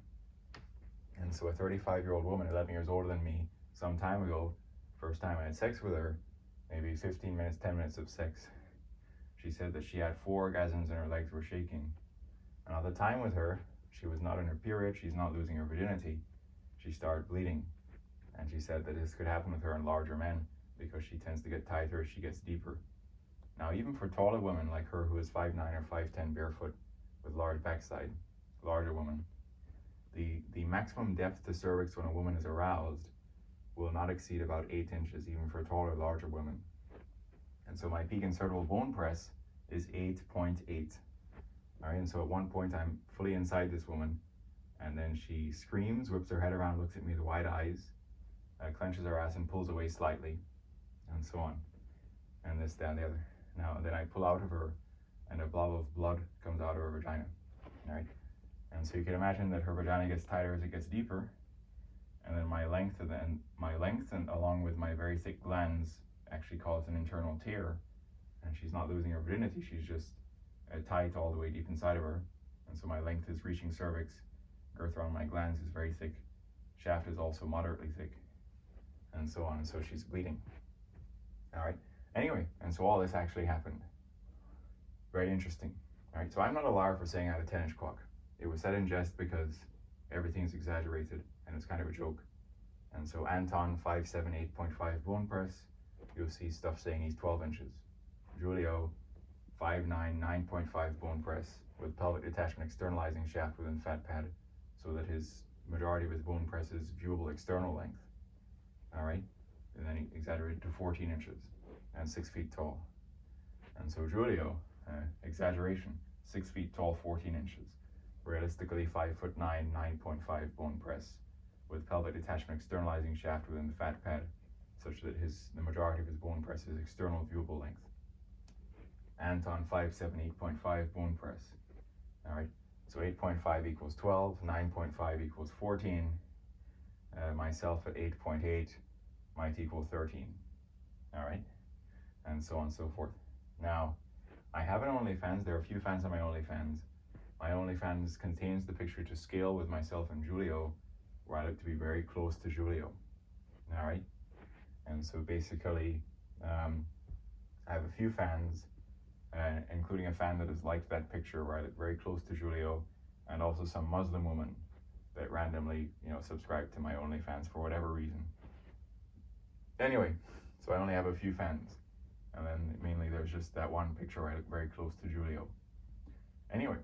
And so a 35-year-old woman, 11 years older than me, some time ago, first time I had sex with her, maybe 15 minutes, 10 minutes of sex, she said that she had 4 orgasms and her legs were shaking. And at the time with her, she was not in her period, she's not losing her virginity, she started bleeding. And she said that this could happen with her in larger men because she tends to get tighter as she gets deeper. Now, even for taller women like her who is 5'9" or 5'10" barefoot with large backside, larger woman, the maximum depth to cervix when a woman is aroused will not exceed about 8 inches, even for taller, larger women. And so my peak insertable bone press is 8.8. All right, and so at one point I'm fully inside this woman, and then she screams, whips her head around, looks at me with wide eyes, clenches her ass and pulls away slightly, and so on. And this, that, and the other. Now, and then I pull out of her, and a blob of blood comes out of her vagina. All right, and so you can imagine that her vagina gets tighter as it gets deeper, and then my length and along with my very thick glans actually cause an internal tear, and she's not losing her virginity, she's just tight all the way deep inside of her. And so my length is reaching cervix, girth around my glans is very thick, shaft is also moderately thick, and so on, and so she's bleeding. All right, anyway, and so all this actually happened. Very interesting. All right, so I'm not a liar for saying I had a 10-inch cock. It was said in jest because everything's exaggerated and it's kind of a joke. And so Anton, 5'7", 8.5 bone press, you'll see stuff saying he's 12 inches. Julio, 5'9", 9.5 bone press with pelvic detachment externalizing shaft within fat pad, so that his majority of his bone press is viewable external length. All right, and then he exaggerated to 14 inches and 6 feet tall. And so Julio, exaggeration, 6 feet tall, 14 inches. Realistically, 5'9", 9.5 bone press, with pelvic detachment externalizing shaft within the fat pad, such that the majority of his bone press is external viewable length. Anton, 5'7", 8.5 bone press. All right, so 8.5 equals 12, 9.5 equals 14. Myself at 8.8 might equal 13. All right, and so on and so forth. Now, I have an OnlyFans. There are a few fans on my OnlyFans. My OnlyFans contains the picture to scale with myself and Julio, where I look to be very close to Julio. All right, and so basically, I have a few fans, including a fan that has liked that picture where I look very close to Julio, and also some Muslim woman that randomly, subscribe to my OnlyFans for whatever reason. Anyway, so I only have a few fans, and then mainly there's just that one picture where I look very close to Julio. Anyway,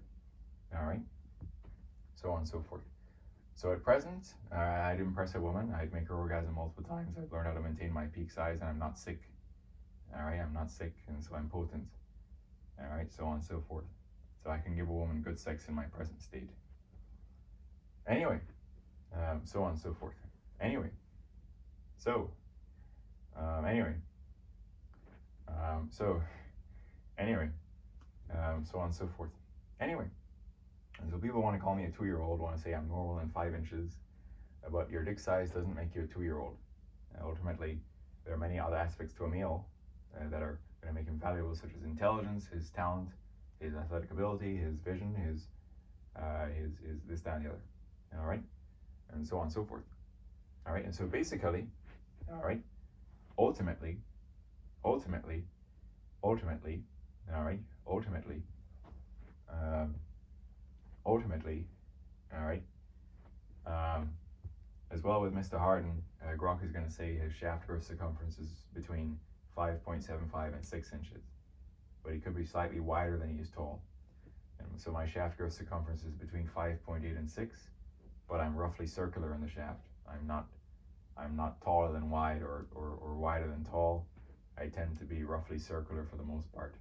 all right, so on and so forth. So at present, I'd impress a woman. I'd make her orgasm multiple times. I've learned how to maintain my peak size, and I'm not sick. All right, I'm not sick, and so I'm potent. All right, so on and so forth. So I can give a woman good sex in my present state. Anyway, so on and so forth. Anyway, so anyway, so on and so forth. Anyway, and so people want to call me a 2-year-old, want to say I'm normal and 5 inches, but your dick size doesn't make you a 2-year-old. Ultimately, there are many other aspects to a male that are going to make him valuable, such as intelligence, his talent, his athletic ability, his vision, his this, that, and the other. All right, and so on and so forth. All right, and so basically, all right, ultimately, all right, all right, as well with Mr. Harden, Grok is going to say his shaft growth circumference is between 5.75 and 6 inches, but he could be slightly wider than he is tall. And so my shaft growth circumference is between 5.8 and 6, but I'm roughly circular in the shaft. I'm not taller than wide or wider than tall. I tend to be roughly circular for the most part.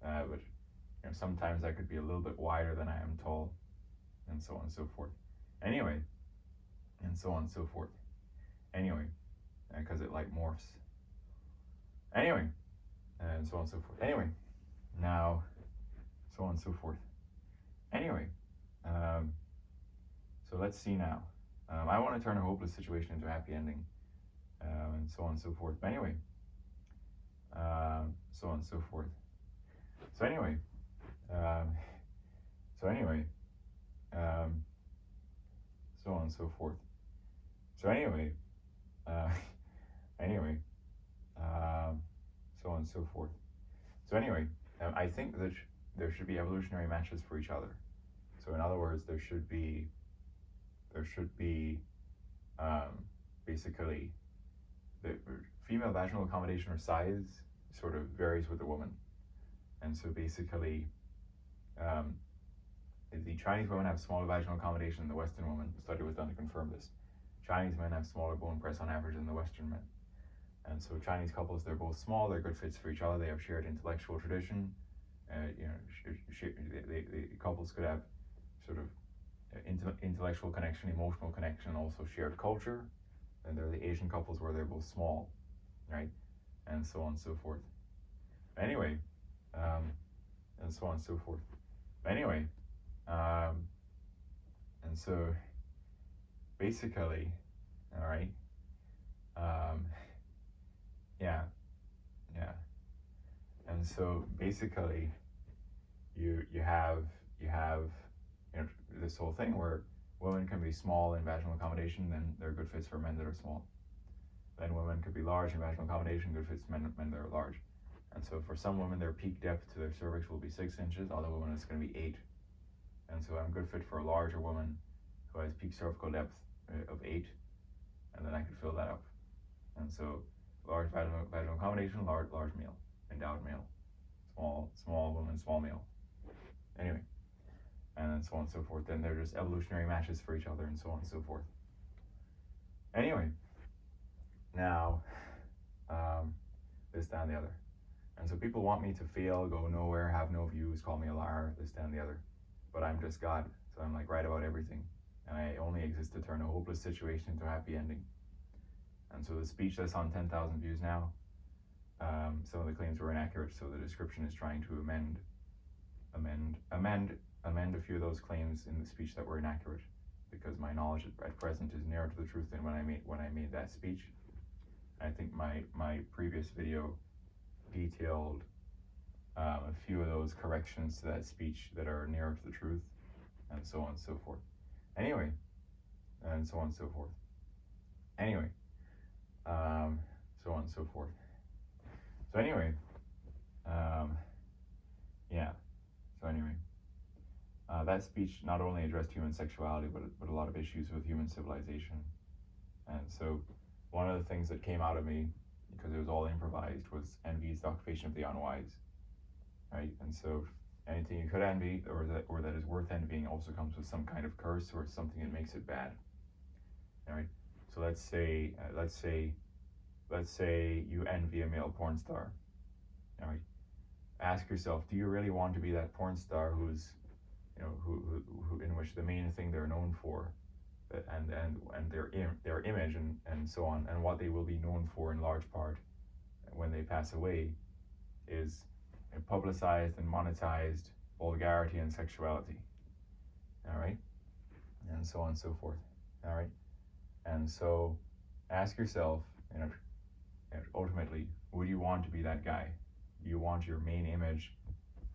But sometimes I could be a little bit wider than I am tall, and so on and so forth. Anyway, and so on and so forth. Anyway, because it like morphs. Anyway, and so on and so forth. Anyway, now, so on and so forth. Anyway, so let's see now. I want to turn a hopeless situation into a happy ending, and so on and so forth. But anyway, so on and so forth. So anyway, so on and so forth. So anyway, so on and so forth. So anyway, I think that there should be evolutionary matches for each other. So in other words, there should be basically the female vaginal accommodation or size sort of varies with the woman. And so basically, the Chinese women have smaller vaginal accommodation than the Western women. A study was done to confirm this. Chinese men have smaller bone press on average than the Western men. And so Chinese couples, they're both small, they're good fits for each other, they have shared intellectual tradition. The couples could have sort of intellectual connection, emotional connection, also shared culture. And there are the Asian couples where they're both small, right? And so on and so forth. Anyway, and so on and so forth. Anyway, and so basically, all right, yeah, and so basically, you have this whole thing where women can be small in vaginal accommodation, then they're good fits for men that are small. Then women could be large in vaginal accommodation, good fits for men that are large. And so for some women, their peak depth to their cervix will be 6 inches. Other women, it's going to be 8. And so I'm good fit for a larger woman who has peak cervical depth of 8, and then I could fill that up. And so large vaginal accommodation, large male, endowed male, small woman, small male. Anyway, and so on and so forth. Then they're just evolutionary matches for each other, and so on and so forth. Anyway, now this, that, and the other. And so people want me to fail, go nowhere, have no views, call me a liar, this, that, and the other. But I'm just God, so I'm like right about everything. And I only exist to turn a hopeless situation into a happy ending. And so the speech that's on 10,000 views now, some of the claims were inaccurate, so the description is trying to amend a few of those claims in the speech that were inaccurate, because my knowledge at present is nearer to the truth than when I made that speech. I think my previous video detailed a few of those corrections to that speech that are nearer to the truth, and so on and so forth. Anyway, and so on and so forth. Anyway, so on and so forth. So anyway, yeah. So anyway, that speech not only addressed human sexuality, but a lot of issues with human civilization. And so one of the things that came out of me, because it was all improvised, was envy is the occupation of the unwise, right? And so anything you could envy or that is worth envying also comes with some kind of curse or something that makes it bad. All right. So let's say you envy a male porn star. All right. Ask yourself, do you really want to be that porn star who's, who in which the main thing they're known for, and their image and so on, and what they will be known for in large part when they pass away, is publicized and monetized vulgarity and sexuality. All right, and so on and so forth. All right, and so ask yourself, ultimately, would you want to be that guy? Do you want your main image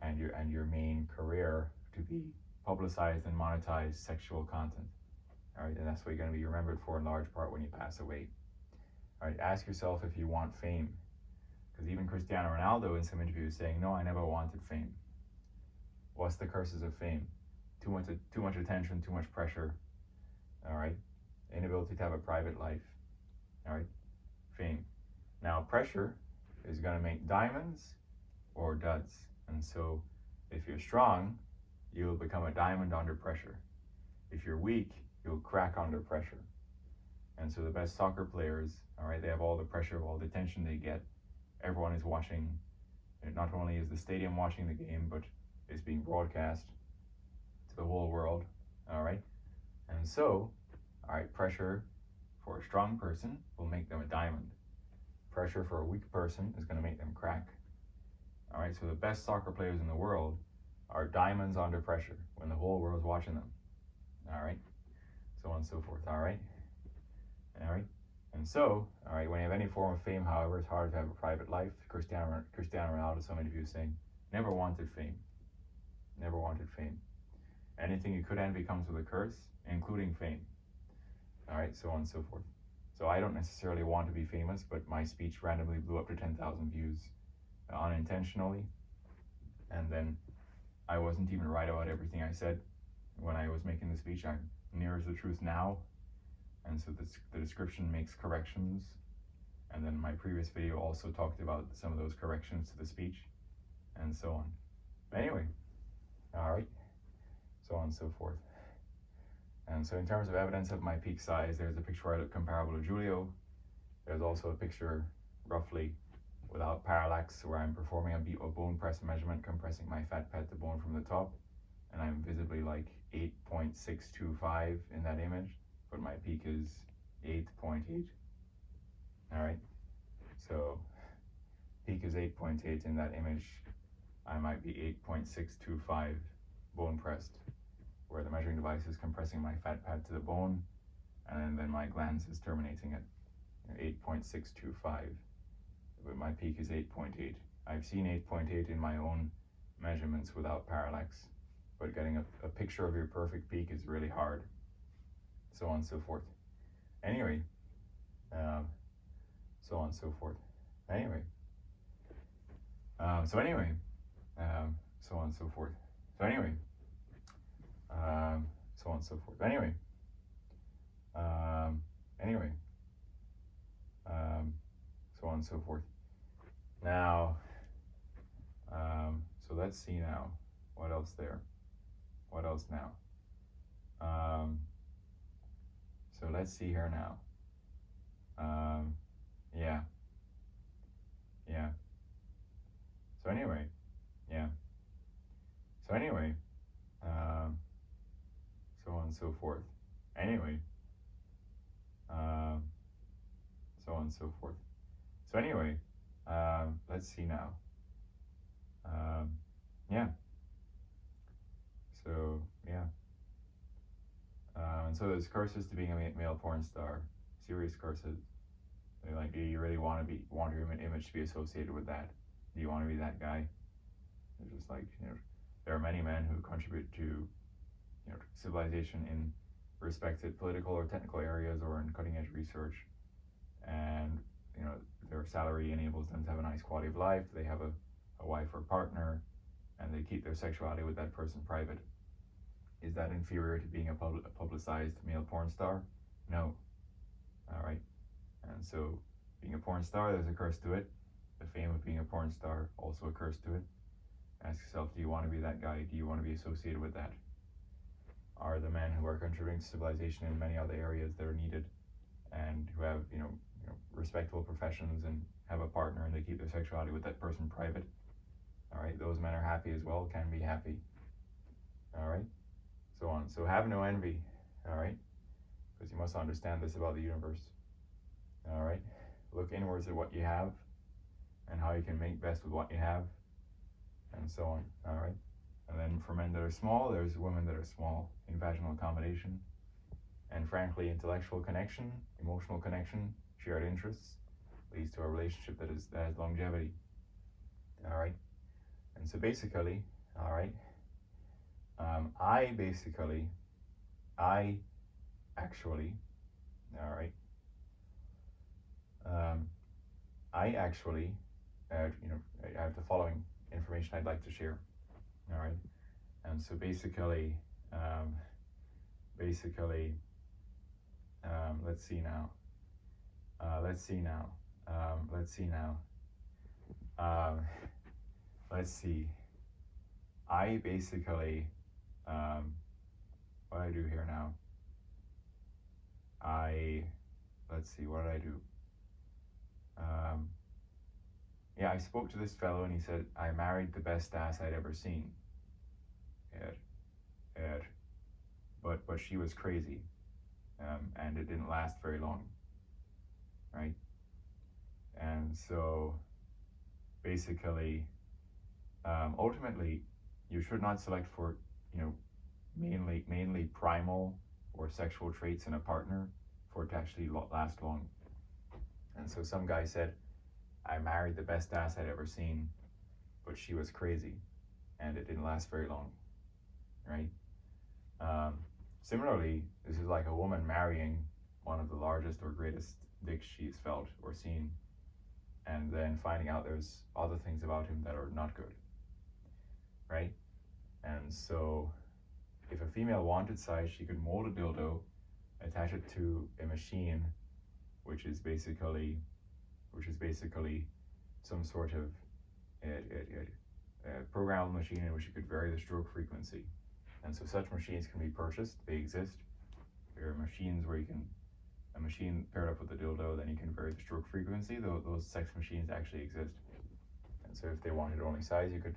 and your main career to be publicized and monetized sexual content? All right, and that's what you're going to be remembered for in large part when you pass away. All right, ask yourself if you want fame, because even Cristiano Ronaldo in some interviews is saying, no, I never wanted fame. What's the curses of fame? Too much attention, too much pressure. All right, inability to have a private life. All right, fame. Now pressure is going to make diamonds or duds, and so if you're strong, you'll become a diamond under pressure. If you're weak, you'll crack under pressure. And so the best soccer players, all right, they have all the pressure of all the attention they get. Everyone is watching. Not only is the stadium watching the game, but it's being broadcast to the whole world, all right? And so, all right, pressure for a strong person will make them a diamond. Pressure for a weak person is going to make them crack. All right, so the best soccer players in the world are diamonds under pressure when the whole world's watching them. All right, so on and so forth. All right, and so, all right, when you have any form of fame, however, it's hard to have a private life. Cristiano Ronaldo, some interviews saying, never wanted fame. Never wanted fame. Anything you could envy comes with a curse, including fame. All right, so on and so forth. So I don't necessarily want to be famous, but my speech randomly blew up to 10,000 views unintentionally. And then I wasn't even right about everything I said when I was making the speech. I'm nearer to the truth now. And so the description makes corrections. And then my previous video also talked about some of those corrections to the speech and so on. But anyway, all right, so on and so forth. And so in terms of evidence of my peak size, there's a picture where I look comparable to Julio. There's also a picture roughly without parallax where I'm performing a bone press measurement, compressing my fat pad to bone from the top. And I'm visibly like 8.625 in that image, but my peak is 8.8. All right, so peak is 8.8 in that image. I might be 8.625 bone pressed, where the measuring device is compressing my fat pad to the bone, and then my glans is terminating at 8.625. But my peak is 8.8. I've seen 8.8 in my own measurements without parallax, but getting a picture of your perfect peak is really hard. So on and so forth. Anyway, so on and so forth. Anyway, so on and so forth. So anyway, so on and so forth. Anyway, so on and so forth. Now, so let's see now. What else there? What else now? So let's see here now. Yeah. So anyway, yeah. So anyway, um, so on and so forth. Anyway, um, so on and so forth. So anyway, let's see now. Um, yeah. So yeah. And so there's curses to being a male porn star. Serious curses. They're like, do you really want your image to be associated with that? Do you want to be that guy? It's just like, there are many men who contribute to, civilization in respected political or technical areas or in cutting edge research, and their salary enables them to have a nice quality of life. They have a wife or partner, and they keep their sexuality with that person private. Is that inferior to being a publicized male porn star? No. All right. And so, being a porn star, there's a curse to it. The fame of being a porn star, also a curse to it. Ask yourself, do you want to be that guy? Do you want to be associated with that? Are the men who are contributing to civilization in many other areas that are needed, and who have respectable professions and have a partner, and they keep their sexuality with that person private? All right, those men are happy as well, can be happy. All right, so on. So have no envy. All right, because you must understand this about the universe. All right, look inwards at what you have and how you can make best with what you have, and so on. All right. And then for men that are small, there's women that are small in vaginal accommodation. And frankly, intellectual connection, emotional connection, shared interests leads to a relationship that has longevity. All right. And so basically, all right, I actually, all right, I actually, I have the following information I'd like to share. All right. And so basically, let's see now. Let's see now. Let's see now. Let's see. I basically, what do I do here now? Let's see, what did I do? Yeah, I spoke to this fellow and he said, I married the best ass I'd ever seen. But she was crazy, and it didn't last very long, right? And so basically, ultimately, you should not select for mainly primal or sexual traits in a partner for it to actually last long. And so some guy said, I married the best ass I'd ever seen, but she was crazy, and it didn't last very long, right? Similarly, this is like a woman marrying one of the largest or greatest dicks she's felt or seen, and then finding out there's other things about him that are not good, right? And so if a female wanted size, she could mold a dildo, attach it to a machine, which is basically some sort of programmable machine in which you could vary the stroke frequency. And so such machines can be purchased. They exist. There are machines where a machine paired up with a dildo, then you can vary the stroke frequency. Those sex machines actually exist. And so if they wanted only size, you could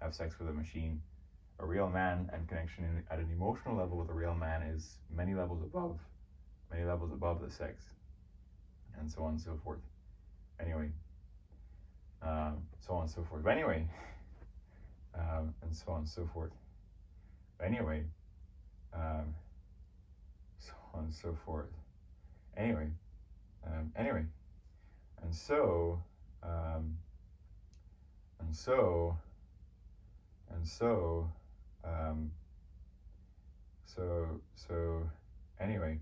have sex with a machine. A real man and connection at an emotional level with a real man is many levels above the sex, and so on and so forth. Anyway, so on and so forth. But anyway, and so on and so forth. Anyway, so on and so forth. Anyway, and so, and so, and so, so anyway,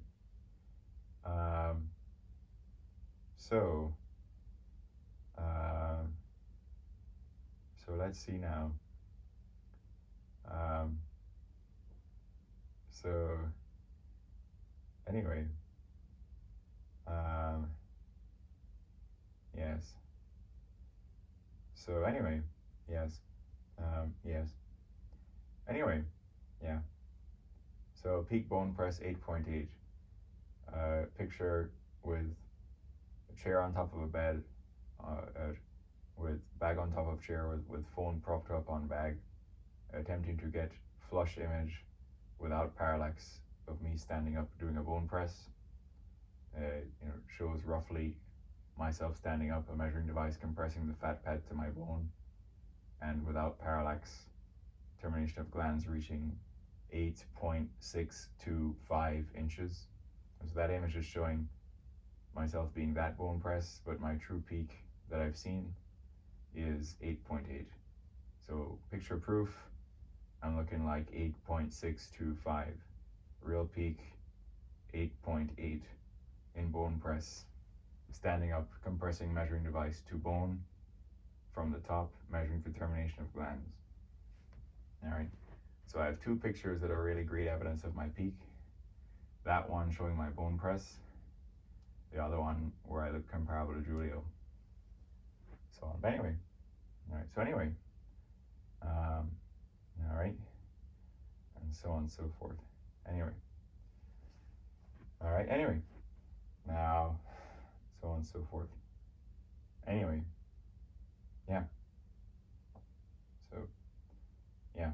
so let's see now. So anyway, yes. So anyway, yes. Yes. Anyway, yeah. So peak bone press 8.8. Picture with a chair on top of a bed, with bag on top of chair, with phone propped up on bag, attempting to get flush image without parallax of me standing up doing a bone press. Shows roughly myself standing up, a measuring device compressing the fat pad to my bone, and without parallax, termination of glands reaching 8.625 inches. So that image is showing myself being that bone press, but my true peak that I've seen is 8.8. So picture proof, I'm looking like 8.625. Real peak, 8.8 in bone press. Standing up, compressing measuring device to bone from the top, measuring for termination of glands. All right, so I have two pictures that are really great evidence of my peak. That one showing my bone press, the other one where I look comparable to Julio. So on. But anyway, all right, so anyway, all right, and so on and so forth. Anyway, all right, anyway, now, so on and so forth. Anyway, yeah. So, yeah.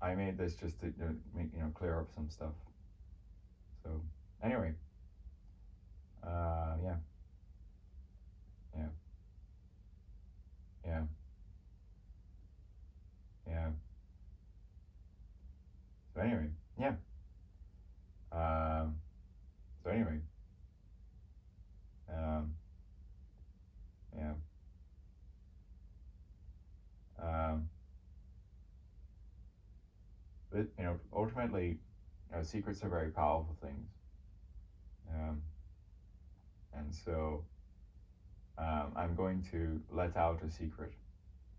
I made this just to clear up some stuff. So anyway, yeah, yeah, yeah, yeah. So anyway, yeah. So anyway, yeah. But ultimately, secrets are very powerful things. And so I'm going to let out a secret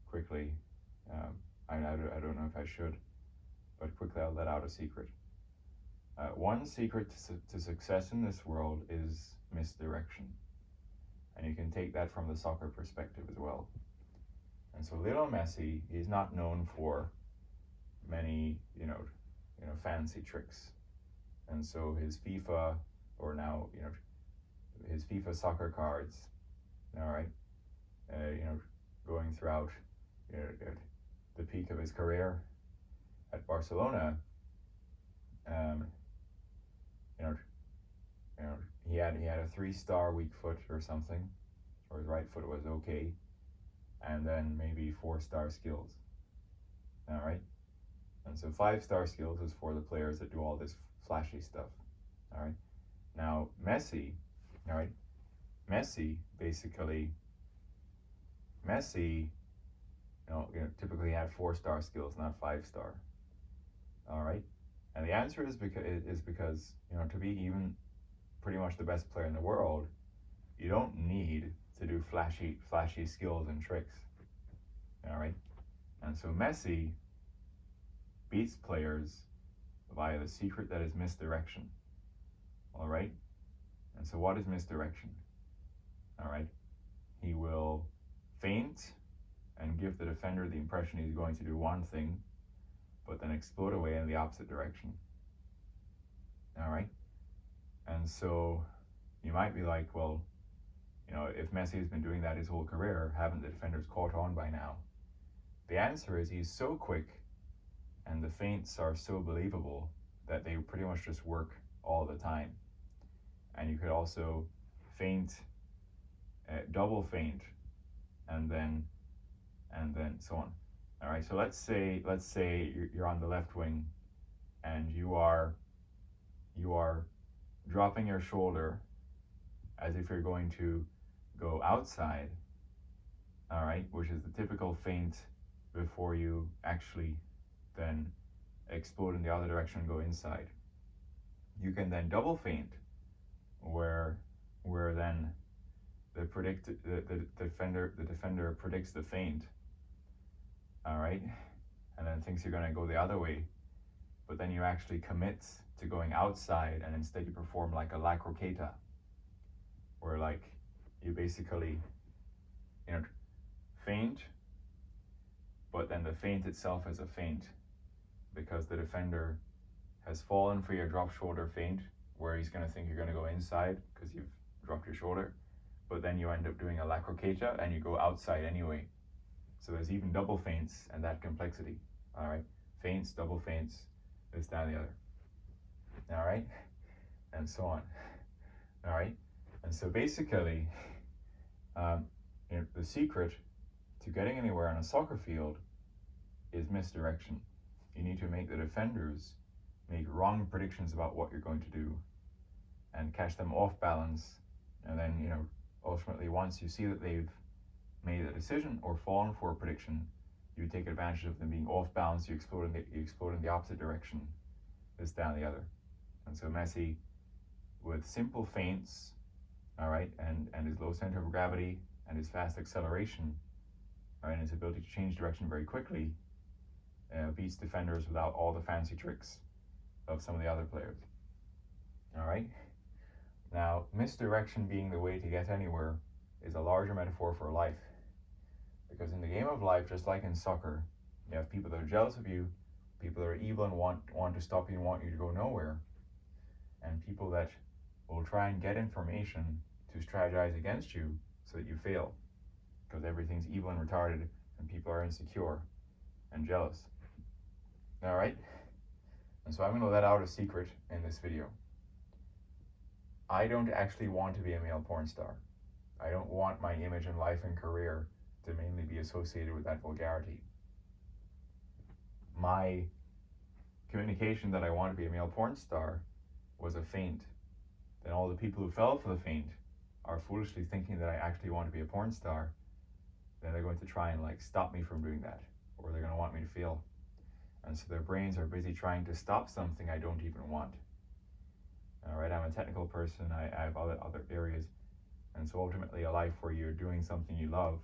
quickly. I don't know if I should, but quickly I'll let out a secret. One secret to success in this world is misdirection. And you can take that from the soccer perspective as well. And so Lionel Messi, he's not known for many, fancy tricks. And so his FIFA, or now, his FIFA soccer cards, all right, going throughout the peak of his career at Barcelona, he had a 3-star weak foot or something, or his right foot was okay, and then maybe 4-star skills. All right, and so 5-star skills is for the players that do all this flashy stuff. All right, now Messi, all right, basically, typically had 4-star skills, not 5-star. All right, and the answer is because to be even pretty much the best player in the world, you don't need to do flashy skills and tricks. All right, and so Messi beats players via the secret that is misdirection. All right, and so what is misdirection? All right, he will feint and give the defender the impression he's going to do one thing, but then explode away in the opposite direction. All right, and so you might be like, well, if Messi has been doing that his whole career, haven't the defenders caught on by now? The answer is he's so quick and the feints are so believable that they pretty much just work all the time. And you could also feint, double feint, and then so on. All right, so let's say you're on the left wing and you are dropping your shoulder as if you're going to go outside, all right, which is the typical feint before you actually then explode in the other direction and go inside. You can then double feint, where then the defender predicts the feint, all right, and then thinks you're going to go the other way, but then you actually commit to going outside, and instead you perform like a La Croqueta, where like you basically feint, but then the feint itself is a feint because the defender has fallen for your drop shoulder feint, where he's going to think you're going to go inside because you've dropped your shoulder, but then you end up doing a la croqueta and you go outside anyway. So there's even double feints and that complexity. All right, feints, double feints, this, that, and the other. All right, and so on. All right, and so basically, the secret to getting anywhere on a soccer field is misdirection. You need to make the defenders make wrong predictions about what you're going to do and catch them off balance. And then, ultimately, once you see that they've made a decision or fallen for a prediction, you take advantage of them being off balance, you explode in the opposite direction, this, down, the other. And so Messi, with simple feints, all right, and his low center of gravity and his fast acceleration, all right, and his ability to change direction very quickly, beats defenders without all the fancy tricks of some of the other players. All right. Now, misdirection being the way to get anywhere is a larger metaphor for life. Because in the game of life, just like in soccer, you have people that are jealous of you, people that are evil and want to stop you and want you to go nowhere, and people that will try and get information to strategize against you so that you fail, because everything's evil and retarded and people are insecure and jealous. All right? And so I'm going to let out a secret in this video. I don't actually want to be a male porn star. I don't want my image in life and career to mainly be associated with that vulgarity. My communication that I want to be a male porn star was a feint. Then all the people who fell for the feint are foolishly thinking that I actually want to be a porn star. Then they're going to try and stop me from doing that, or they're going to want me to fail. And so their brains are busy trying to stop something I don't even want. All right, I'm a technical person. I have other areas. And so ultimately a life where you're doing something you love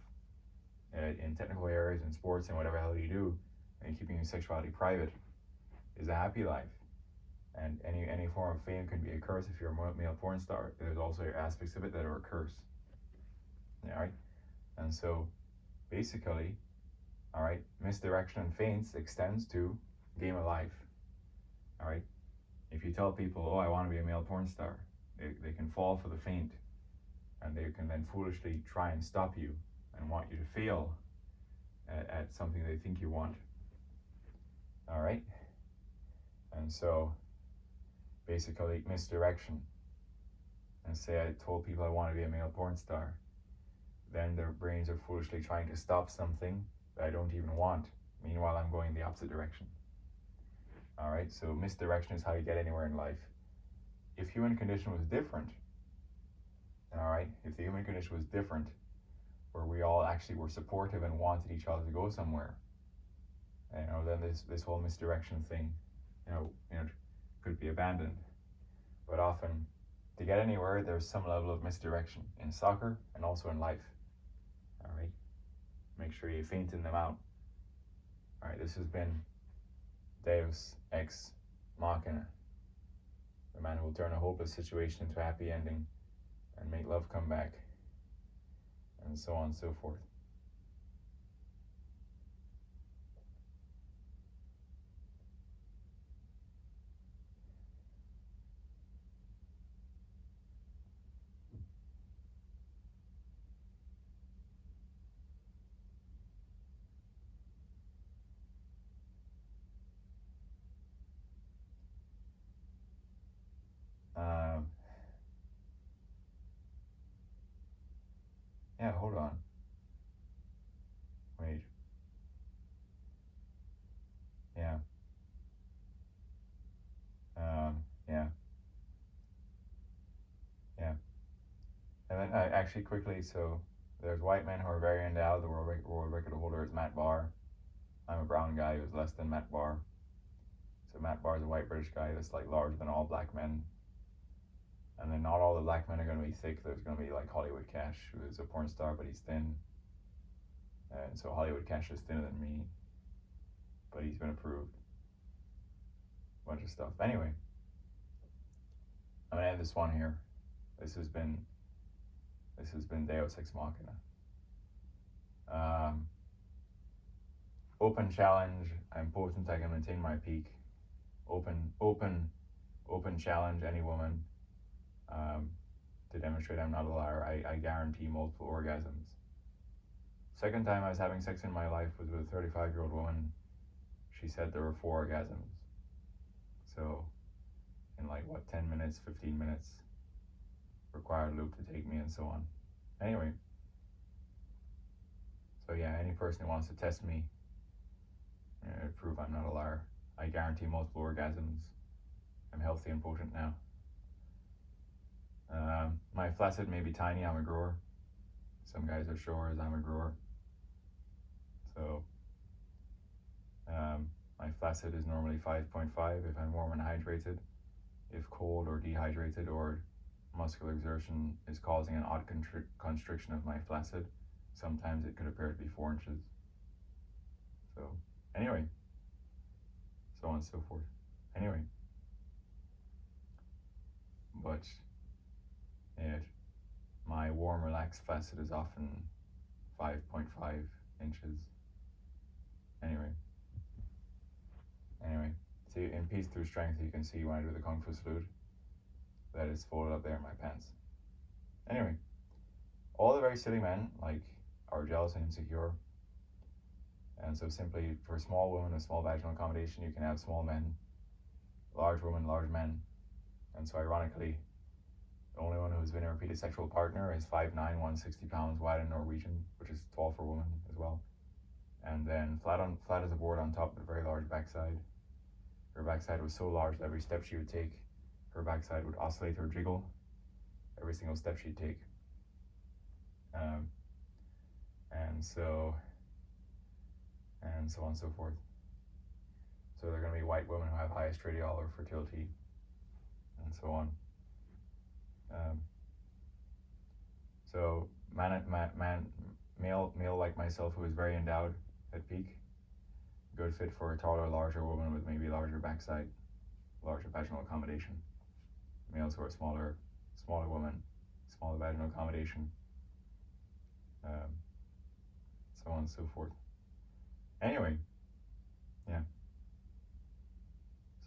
in technical areas, in sports, and whatever hell you do, and keeping your sexuality private is a happy life. And any form of fame can be a curse if you're a male porn star. There's also aspects of it that are a curse. All right? And so basically, all right, misdirection and feints extends to game of life. All right? If you tell people, oh, I want to be a male porn star, they can fall for the feint, and they can then foolishly try and stop you and want you to fail at something they think you want. All right? And so basically misdirection. And say I told people I want to be a male porn star, then their brains are foolishly trying to stop something that I don't even want. Meanwhile, I'm going the opposite direction. All right, so misdirection is how you get anywhere in life. If human condition was different, all right, if the human condition was different, where we all actually were supportive and wanted each other to go somewhere, then this whole misdirection thing, could be abandoned. But often, to get anywhere, there's some level of misdirection in soccer and also in life. All right, make sure you feinting them out. All right, this has been Deus Ex Machina, the man who will turn a hopeless situation into a happy ending and make love come back, and so on and so forth. Yeah, hold on. Wait. Yeah. Yeah. Yeah. And then actually quickly, so there's white men who are very endowed. The world record holder is Matt Barr. I'm a brown guy who's less than Matt Barr. So Matt Barr is a white British guy that's larger than all black men. And then not all the black men are going to be thick. There's going to be Hollywood Cash, who is a porn star, but he's thin. And so Hollywood Cash is thinner than me, but he's been approved. Bunch of stuff. Anyway, I'm going to end this one here. This has been Deus Ex Machina. Open challenge. I'm potent. I can maintain my peak. Open challenge. Any woman to demonstrate I'm not a liar, I guarantee multiple orgasms. Second time I was having sex in my life was with a 35-year-old woman. She said there were 4 orgasms. So, in like, 10 minutes, 15 minutes, required loop to take me and so on. Anyway, so yeah, any person who wants to test me, prove I'm not a liar, I guarantee multiple orgasms. I'm healthy and potent now. My flaccid may be tiny, I'm a grower. Some guys are showers, I'm a grower. So, my flaccid is normally 5.5 if I'm warm and hydrated. If cold or dehydrated or muscular exertion is causing an odd constriction of my flaccid, sometimes it could appear to be 4 inches. So, anyway, so on and so forth. Anyway, but my warm, relaxed flaccid is often 5.5 inches. Anyway, see, in Peace Through Strength, you can see when I do the Kung Fu salute that it's folded up there in my pants. Anyway, all the very silly men are jealous and insecure, and so simply for small women with small vaginal accommodation, you can have small men, large women, large men. And so ironically, the only one who's been a repeated sexual partner is 5'9", 160 pounds, wide and Norwegian, which is tall for women as well. And then flat as a board on top with a very large backside. Her backside was so large that every step she would take, her backside would oscillate or jiggle every single step she'd take. And so on and so forth. So they're going to be white women who have high estradiol or fertility, and so on. So male like myself who is very endowed at peak, good fit for a taller, larger woman with maybe larger backside, larger vaginal accommodation. Males who are smaller women, smaller vaginal accommodation, so on and so forth. Anyway, yeah.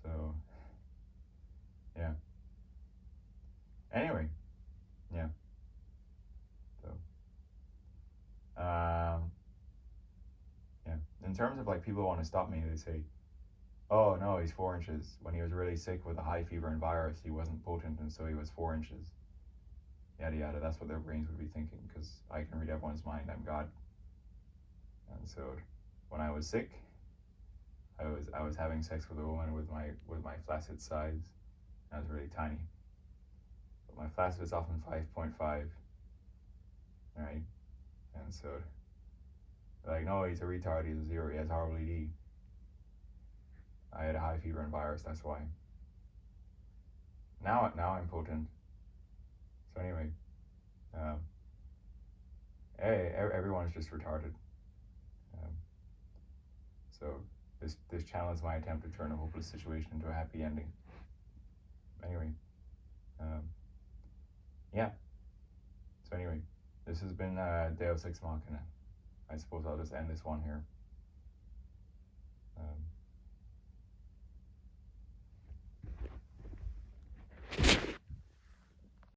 So, yeah. Anyway, yeah. So, yeah. In terms of people who want to stop me, they say, oh no, he's 4 inches. When he was really sick with a high fever and virus, he wasn't potent, and so he was 4 inches. Yada yada. That's what their brains would be thinking, because I can read everyone's mind. I'm God. And so, when I was sick, I was having sex with a woman with my flaccid size. I was really tiny. But my flaccid is often 5.5, right? And so, no, he's a retard, he's a 0, he has horrible ED. I had a high fever and virus, that's why. Now I'm potent. So anyway, everyone is just retarded. So this channel is my attempt to turn a hopeless situation into a happy ending. Anyway, yeah. So anyway, this has been Deus Ex Machina. I suppose I'll just end this one here.